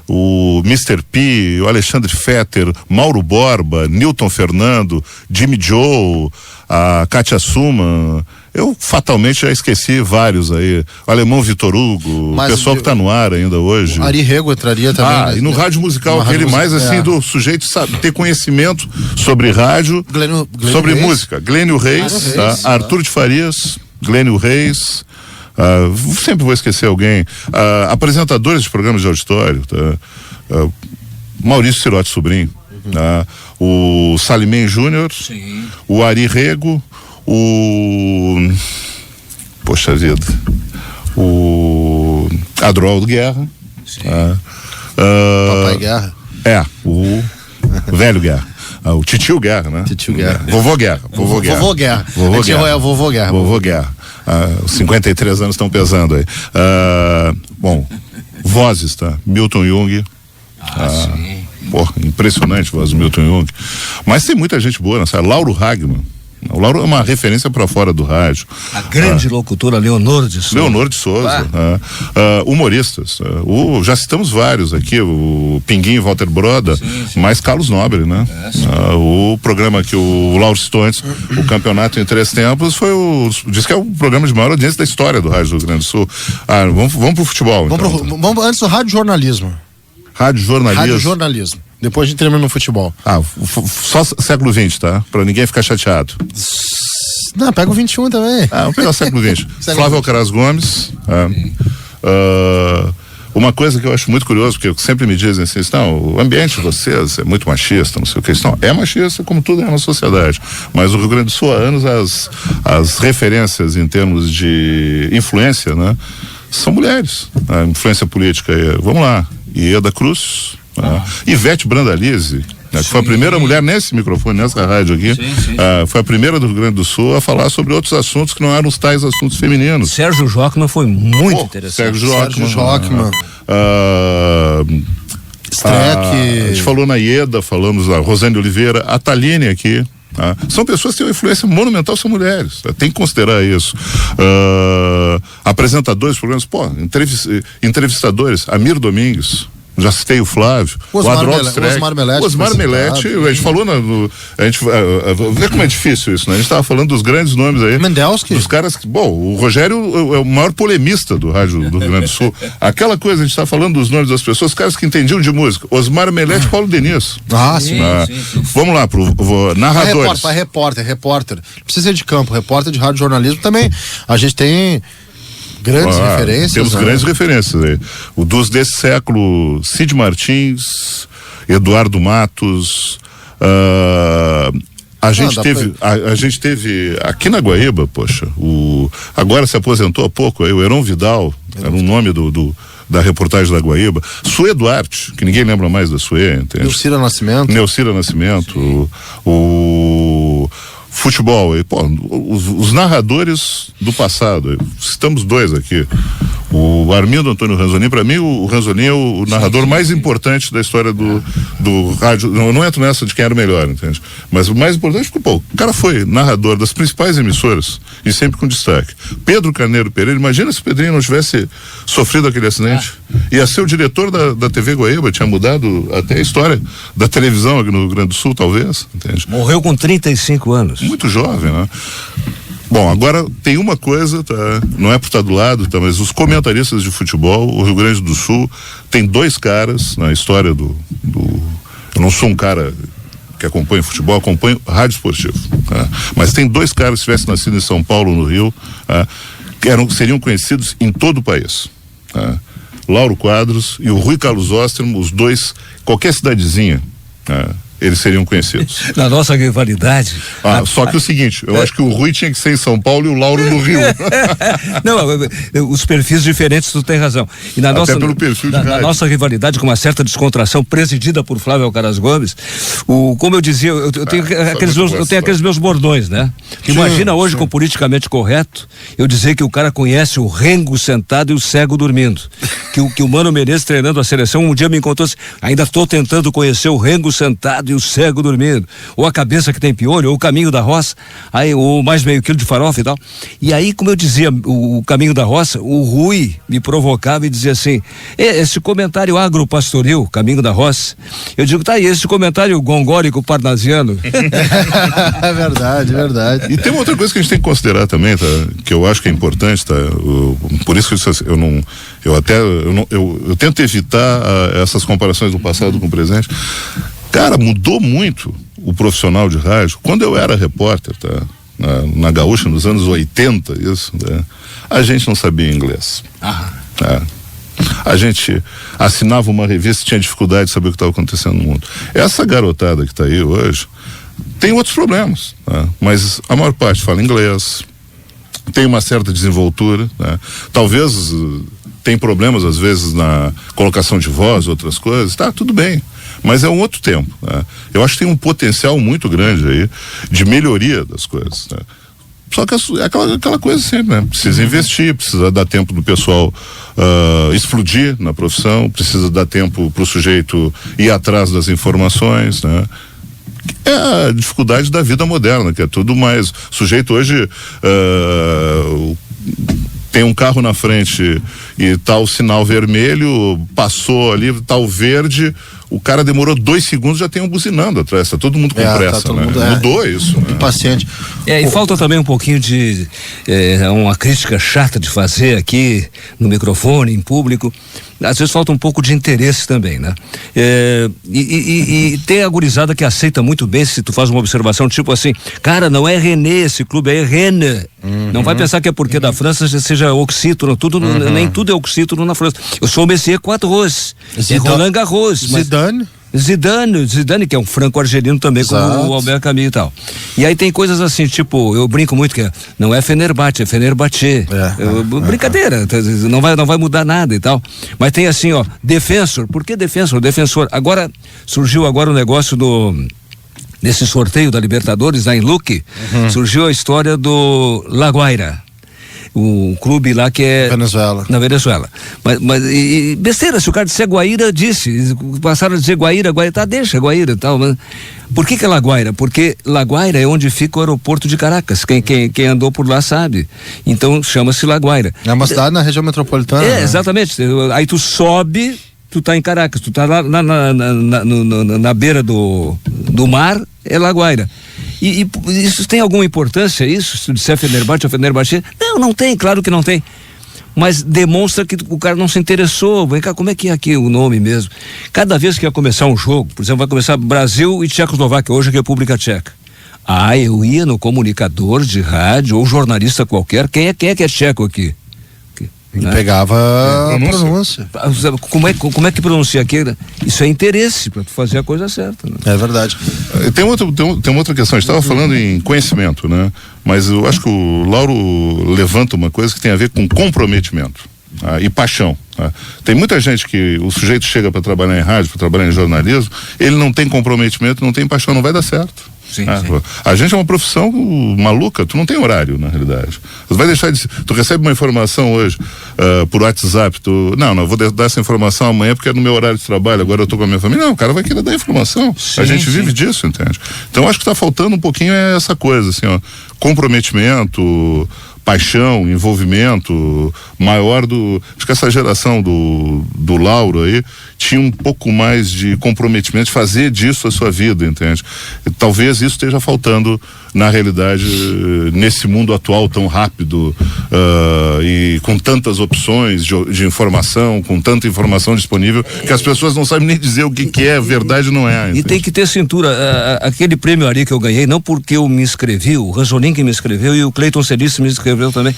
o Mr. P, o Alexandre Fetter, Mauro Borba, Newton Fernando, Jimmy Joe, a Kátia Suman. Eu fatalmente já esqueci vários aí. O Alemão Vitor Hugo, o pessoal que tá no ar ainda hoje. O Ari Rego entraria também. Né? E no rádio musical, aquele mais assim do sujeito sabe, ter conhecimento sobre rádio, sobre Reis. Música. Glênio Reis, tá? Arthur de Farias, Glênio Reis. Sempre vou esquecer alguém. Apresentadores de programas de auditório, tá? Maurício Cirotti Sobrinho, tá? O Salimem Júnior, o Ari Rego, poxa vida, o Adroaldo Guerra, Papai Guerra, o velho Guerra, o Titio Guerra, né? Titio Guerra, Vovô Guerra, Vovô Guerra, Vovô Guerra, Vovô Guerra. Os 53 anos estão pesando aí. Bom, vozes, tá? Milton Jung. Sim. Porra, impressionante a voz do Milton Jung. Mas tem muita gente boa, sabe? Lauro Hagman. O Lauro é uma referência para fora do rádio. A grande locutora Leonor de Souza. Leonor de Souza. Humoristas. Já citamos vários aqui, o Pinguinho, Walter Broda, mais Carlos Nobre, né? O programa que o Lauro citou antes, o Campeonato em 3 Tempos, diz que é o programa de maior audiência da história do Rádio do Rio Grande do Sul. Vamos pro futebol, vamos antes do rádio jornalismo. Rádio jornalismo. Depois a gente termina no futebol. Só século XX, tá? Pra ninguém ficar chateado. Não, pega o 21 também. Vamos pegar o século XX. Flávio Alcaraz Gomes. Uma coisa que eu acho muito curioso, porque sempre me dizem assim, não, o ambiente de vocês é muito machista, não sei o que. Não, é machista como tudo é na sociedade. Mas o Rio Grande do Sul há anos as referências em termos de influência, né? São mulheres. A influência política vamos lá, Ieda Cruz, Ivete Brandalize, que foi a primeira mulher nesse microfone, nessa rádio aqui, foi a primeira do Rio Grande do Sul a falar sobre outros assuntos que não eram os tais assuntos femininos. Sérgio Jockman foi muito interessante. Sérgio Jockman. A gente falou na Ieda, falamos a Rosane Oliveira, a Taline aqui. São pessoas que têm uma influência monumental, são mulheres, tem que considerar isso. Apresentadores, programas, entrevistadores, Amir Domingues, já citei o Flávio, Osmar Melete, a gente falou vê como é difícil isso, né? A gente estava falando dos grandes nomes aí. Mendelski. Dos caras que, o Rogério é o maior polemista do rádio do Rio Grande do Sul. Aquela coisa, a gente estava falando dos nomes das pessoas, os caras que entendiam de música. Osmar Melete, Paulo Denis. Sim. Vamos lá, narradores. Repórter. Precisa ser de campo, repórter de rádio jornalismo também. A gente tem grandes referências. Temos grandes referências aí. O dos desse século, Cid Martins, Eduardo Matos, a gente teve aqui na Guaíba, poxa, agora se aposentou há pouco aí, o Heron Vidal, era um nome da reportagem da Guaíba. Suê Duarte, que ninguém lembra mais da Suê, entende? Neucira Nascimento, o futebol, os narradores do passado, citamos 2 aqui, o Armindo Antônio Ranzolin. Para mim o Ranzolin é o narrador mais importante da história do rádio. Não entro nessa de quem era o melhor, entende? Mas o mais importante é porque o cara foi narrador das principais emissoras e sempre com destaque. Pedro Carneiro Pereira, imagina se o Pedrinho não tivesse sofrido aquele acidente, ia ser o diretor da TV Guaíba, tinha mudado até a história da televisão aqui no Rio Grande do Sul, talvez, entende? Morreu com 35 anos. Muito jovem, né? Bom, agora tem uma coisa, tá? Não é por estar do lado, tá? Mas os comentaristas de futebol, o Rio Grande do Sul tem 2 caras na história eu não sou um cara que acompanha futebol, acompanho rádio esportivo, tá? Mas tem 2 caras que tivessem nascido em São Paulo, no Rio, tá? Que seriam conhecidos em todo o país, tá? Lauro Quadros e o Rui Carlos Osterman, os 2, qualquer cidadezinha, tá? Eles seriam conhecidos. Na nossa rivalidade. Só que o seguinte, eu acho que o Rui tinha que ser em São Paulo e o Lauro no Rio. Não, os perfis diferentes, tu tem razão. E na pelo perfil na nossa rivalidade, com uma certa descontração, presidida por Flávio Alcaraz Gomes, como eu dizia, eu tenho aqueles meus bordões, né? Imagina hoje, com o politicamente correto, eu dizer que o cara conhece o rengo sentado e o cego dormindo. que o Mano Menezes treinando a seleção um dia me contou assim, ainda estou tentando conhecer o rengo sentado e o cego dormindo, ou a cabeça que tem piolho, ou o caminho da roça, aí ou mais meio quilo de farofa e tal. E aí, como eu dizia, o caminho da roça, o Rui me provocava e dizia assim, esse comentário agropastoril, caminho da roça, eu digo, tá aí, esse comentário gongórico parnasiano. É verdade, é verdade. E tem uma outra coisa que a gente tem que considerar também, tá? Que eu acho que é importante, tá? Por isso que eu tento evitar essas comparações do passado com o presente. Cara, mudou muito o profissional de rádio. Quando eu era repórter, tá? Na Gaúcha, nos anos 80, isso, né? A gente não sabia inglês. Tá? A gente assinava uma revista e tinha dificuldade de saber o que estava acontecendo no mundo. Essa garotada que está aí hoje tem outros problemas, tá? Mas a maior parte fala inglês, tem uma certa desenvoltura, né? Talvez tem problemas às vezes na colocação de voz, outras coisas, tá, tudo bem, mas é um outro tempo, né? Eu acho que tem um potencial muito grande aí de melhoria das coisas, né? Só que é aquela coisa sempre, né? Precisa investir, precisa dar tempo do pessoal explodir na profissão, precisa dar tempo pro sujeito ir atrás das informações, né? É a dificuldade da vida moderna, que é tudo mais. O sujeito hoje tem um carro na frente e tá o sinal vermelho, passou ali, tá o verde, o cara demorou 2 segundos, já tem um buzinando atrás, tá todo mundo com pressa, todo mundo, mudou isso. Impaciente. E falta também um pouquinho de uma crítica chata de fazer aqui no microfone, em público. Às vezes falta um pouco de interesse também, né? E tem a gurizada que aceita muito bem se tu faz uma observação tipo assim, cara, não é René esse clube, é Rennes. Não vai pensar que é porque da França seja oxítono, nem tudo é oxítono na França. Eu sou o Messier Quatros, é Roland Garros. Zidane, que é um franco-argelino também, como o Albert Camus e tal. E aí tem coisas assim, tipo, eu brinco muito que não é Fenerbahçe, é Fenerbahçe. Brincadeira, não vai mudar nada e tal. Mas tem assim, ó, Defensor. Por que Defensor? Defensor. Surgiu agora o negócio nesse sorteio da Libertadores, lá em Luque, surgiu a história do La Guaira. O clube lá que é na Venezuela. Mas besteira, se o cara disser Guaíra, passaram a dizer Guaíra, tá, deixa Guaíra e tal. Mas por que é La Guaira? Porque La Guaira é onde fica o aeroporto de Caracas. Quem andou por lá sabe. Então chama-se La Guaira. É uma cidade na região metropolitana. Né? Exatamente. Aí tu sobe, tu tá em Caracas, tu tá lá na beira do mar, é La Guaira. E isso tem alguma importância, isso? Se disser Fenerbahçe ou Fenerbahçe? Não tem, claro que não tem. Mas demonstra que o cara não se interessou. Vem cá, como é que é aqui o nome mesmo? Cada vez que ia começar um jogo, por exemplo, vai começar Brasil e Tchecoslováquia, hoje é República Tcheca. Eu ia no comunicador de rádio ou jornalista qualquer, quem é que é tcheco aqui? Ele pegava a pronúncia. Como é que pronuncia aquilo? Isso é interesse para fazer a coisa certa, né? É verdade. Tem uma outra questão. A gente estava falando em conhecimento, né? Mas eu acho que o Lauro levanta uma coisa que tem a ver com comprometimento e paixão. Tem muita gente que o sujeito chega para trabalhar em rádio, para trabalhar em jornalismo, ele não tem comprometimento, não tem paixão, não vai dar certo. Sim. A gente é uma profissão maluca, tu não tem horário na realidade. Tu vai deixar tu recebe uma informação hoje por WhatsApp, eu vou dar essa informação amanhã porque é no meu horário de trabalho, agora eu tô com a minha família. Não, o cara vai querer dar informação. A gente vive disso, entende? Então acho que tá faltando um pouquinho essa coisa, assim, ó, comprometimento, paixão, envolvimento maior acho que essa geração do Lauro aí tinha um pouco mais de comprometimento, de fazer disso a sua vida, entende? E talvez isso esteja faltando na realidade nesse mundo atual tão rápido e com tantas opções de informação, com tanta informação disponível que as pessoas não sabem nem dizer o que é verdade ou não é. Entende? E tem que ter cintura. Aquele prêmio Ari que eu ganhei, não porque eu me inscrevi, o Ranzolim que me inscreveu e o Cleiton Celice me inscreveu também.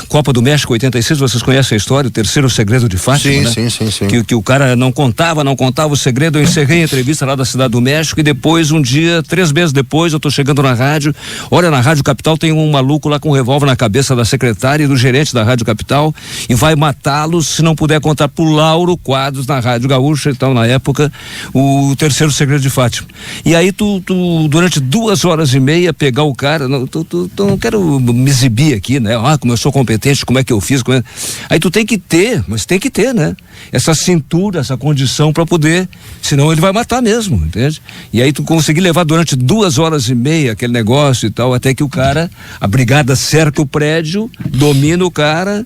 Copa do México 86, vocês conhecem a história, o terceiro segredo de Fátima, sim, né? Sim. Que o cara não contava o segredo. Eu encerrei a entrevista lá da Cidade do México e depois, um dia, 3 meses depois, eu tô chegando na rádio, olha, na Rádio Capital tem um maluco lá com um revólver na cabeça da secretária e do gerente da Rádio Capital e vai matá-los se não puder contar pro Lauro Quadros na Rádio Gaúcha, então na época, o terceiro segredo de Fátima. E aí tu durante 2 horas e meia pegar o cara, não quero me exibir aqui, né? Como eu sou competente, como é que eu fiz, aí tu tem que ter, né? Essa cintura, essa condição para poder, senão ele vai matar mesmo, entende? E aí tu conseguir levar durante 2h30 aquele negócio e tal, até que o cara, a brigada cerca o prédio, domina o cara.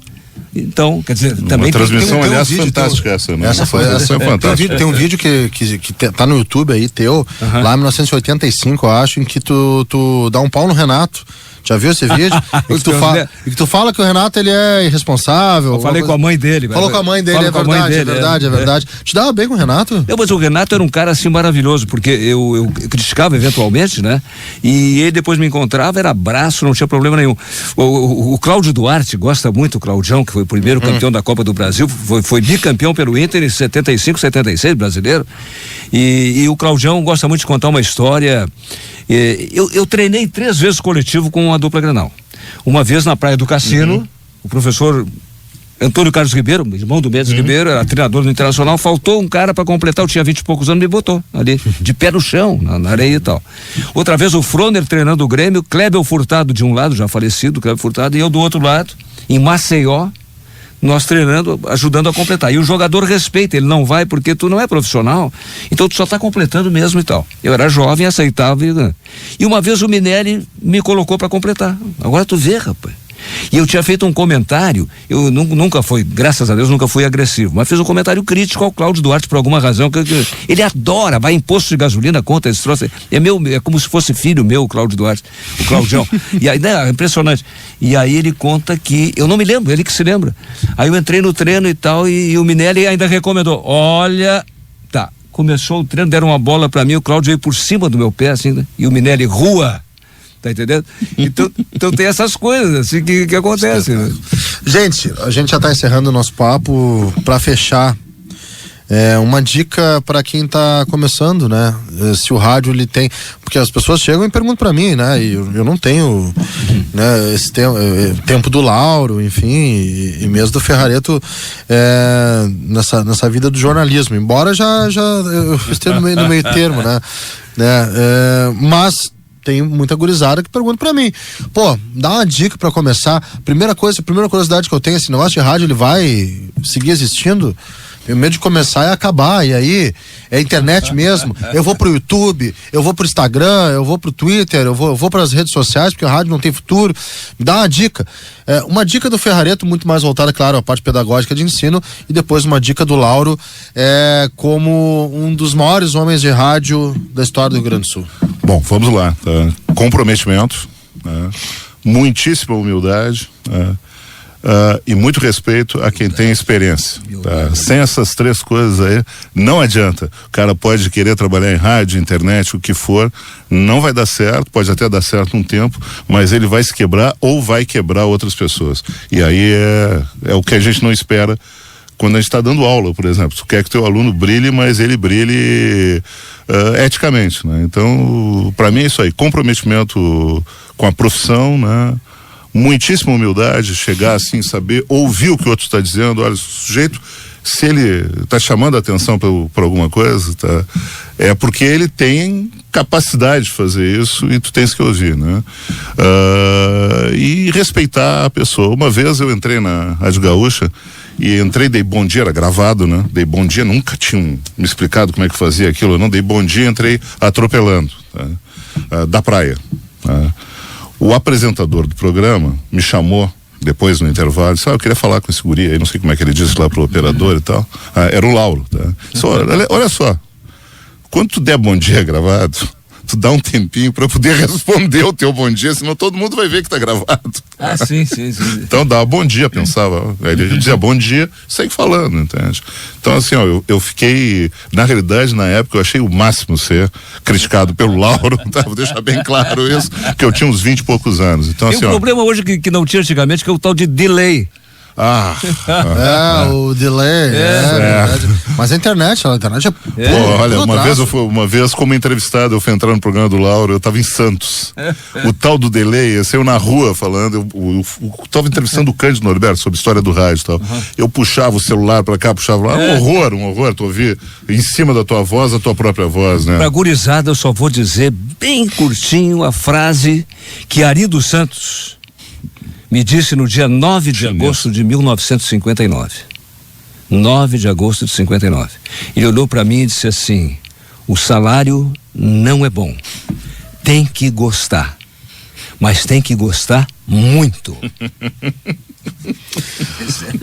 Então, quer dizer, também uma transmissão, tem um aliás, vídeo, fantástica essa, né? Essa foi fantástica. Tem um vídeo que tá no YouTube aí, teu, lá em 1985, eu acho, em que tu dá um pau no Renato. Já viu esse vídeo? E que tu fala que o Renato, ele é irresponsável. Eu falei com a mãe dele. Falou com a mãe dele, é verdade. Te dava bem com o Renato? Não, mas o Renato era um cara assim maravilhoso, porque eu criticava eventualmente, né? E ele depois me encontrava, era abraço, não tinha problema nenhum. O Cláudio Duarte gosta muito, o Claudião, que foi o primeiro campeão da Copa do Brasil, foi bicampeão pelo Inter em 75, 76, brasileiro. E o Claudião gosta muito de contar uma história. Eu treinei 3 vezes coletivo com a dupla Grenal. Uma vez na Praia do Cassino, o professor Antônio Carlos Ribeiro, irmão do Mendes Ribeiro, era treinador do Internacional, faltou um cara para completar, eu tinha 20 e poucos anos, me botou ali, de pé no chão, na areia e tal. Outra vez o Froner treinando o Grêmio, Kleber Furtado de um lado, já falecido, Kleber Furtado, e eu do outro lado, em Maceió, nós treinando, ajudando a completar. E o jogador respeita, ele não vai porque tu não é profissional, então tu só tá completando mesmo e tal. Eu era jovem, aceitava. E uma vez o Minelli me colocou para completar. Agora tu vê, rapaz. E eu tinha feito um comentário, eu nunca fui, graças a Deus, nunca fui agressivo, mas fiz um comentário crítico ao Cláudio Duarte por alguma razão, que ele adora, vai em posto de gasolina, conta esse troço, é como se fosse filho meu, o Cláudio Duarte, o Claudião. E aí, né, impressionante. E aí ele conta que, eu não me lembro, ele que se lembra. Aí eu entrei no treino e tal, e o Minelli ainda recomendou, olha, tá, começou o treino, deram uma bola pra mim, o Cláudio veio por cima do meu pé, assim, né? E o Minelli, rua. Tá entendendo? Então tem essas coisas assim que acontecem, né? Gente, a gente já tá encerrando o nosso papo. Pra fechar, uma dica para quem tá começando, né? Se o rádio ele tem, porque as pessoas chegam e perguntam para mim, né? E eu não tenho, né? Esse tempo do Lauro, enfim, e mesmo do Ferrareto nessa vida do jornalismo. Embora já eu esteja no meio termo, né? Mas tem muita gurizada que pergunta pra mim, pô, dá uma dica pra começar. Primeira curiosidade que eu tenho, esse negócio de rádio, ele vai seguir existindo? Meu medo de começar é acabar, e aí é internet mesmo, eu vou pro YouTube, eu vou pro Instagram, eu vou pro Twitter, eu vou pras redes sociais, porque a rádio não tem futuro. Me dá uma dica. Uma dica do Ferrareto muito mais voltada, claro, à parte pedagógica de ensino, e depois uma dica do Lauro como um dos maiores homens de rádio da história do Rio Grande do Sul. Bom, vamos lá, tá? Comprometimento, muitíssima humildade, e muito respeito a quem tem experiência, tá? Sem essas 3 coisas aí, não adianta. O cara pode querer trabalhar em rádio, internet, o que for, não vai dar certo, pode até dar certo um tempo, mas ele vai se quebrar ou vai quebrar outras pessoas. E aí é o que a gente não espera quando a gente está dando aula, por exemplo. Tu quer que teu aluno brilhe, mas ele brilhe eticamente, né? Então, para mim é isso aí, comprometimento com a profissão, né? Muitíssima humildade, chegar assim, saber ouvir o que o outro está dizendo. Olha, o sujeito, se ele está chamando a atenção por alguma coisa, tá? É porque ele tem capacidade de fazer isso e tu tens que ouvir, né? E respeitar a pessoa. Uma vez eu entrei na Rádio Gaúcha e dei bom dia, era gravado, né? Dei bom dia, nunca tinham me explicado como é que fazia aquilo, eu não dei bom dia, entrei atropelando, tá? Da praia, tá? O apresentador do programa me chamou depois no intervalo, disse, eu queria falar com esse guri aí, não sei como é que ele disse lá pro operador e tal. Era o Lauro, tá? Disse, olha só, quando tu der bom dia gravado, tu dá um tempinho pra poder responder o teu bom dia, senão todo mundo vai ver que tá gravado. Ah, sim. Então dá bom dia, pensava. Ele dizia bom dia, segue falando, entende? Então assim, ó, eu fiquei, na realidade, na época, eu achei o máximo ser criticado pelo Lauro, tá? Vou deixar bem claro isso, que eu tinha uns 20 e poucos anos. Então, tem assim, um problema hoje que não tinha antigamente, que é o tal de delay. O delay. Verdade. Mas a internet olha, uma vez como entrevistado, eu fui entrar no programa do Lauro, eu tava em Santos. O tal do delay, eu saiu na rua falando, eu tava entrevistando o Cândido Norberto sobre história do rádio e tal. Eu puxava o celular pra cá, puxava lá, um horror, tu ouvir em cima da tua voz, a tua própria voz, né? Pra gurizada, eu só vou dizer bem curtinho a frase que Ari dos Santos me disse no dia 9 de agosto de 1959. 9 de agosto de 59. Ele olhou para mim e disse assim: o salário não é bom. Tem que gostar. Mas tem que gostar muito.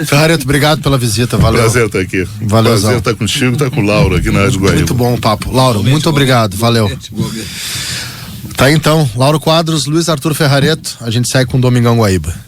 Ferrareto, obrigado pela visita, valeu. Prazer estar aqui. Valeu, prazer estar contigo, estar com o Lauro aqui na Rádio Guaíba. Muito bom o papo. Lauro, muito obrigado, valeu. Tá então, Lauro Quadros, Luiz Arthur Ferrareto, a gente segue com o Domingão Guaíba.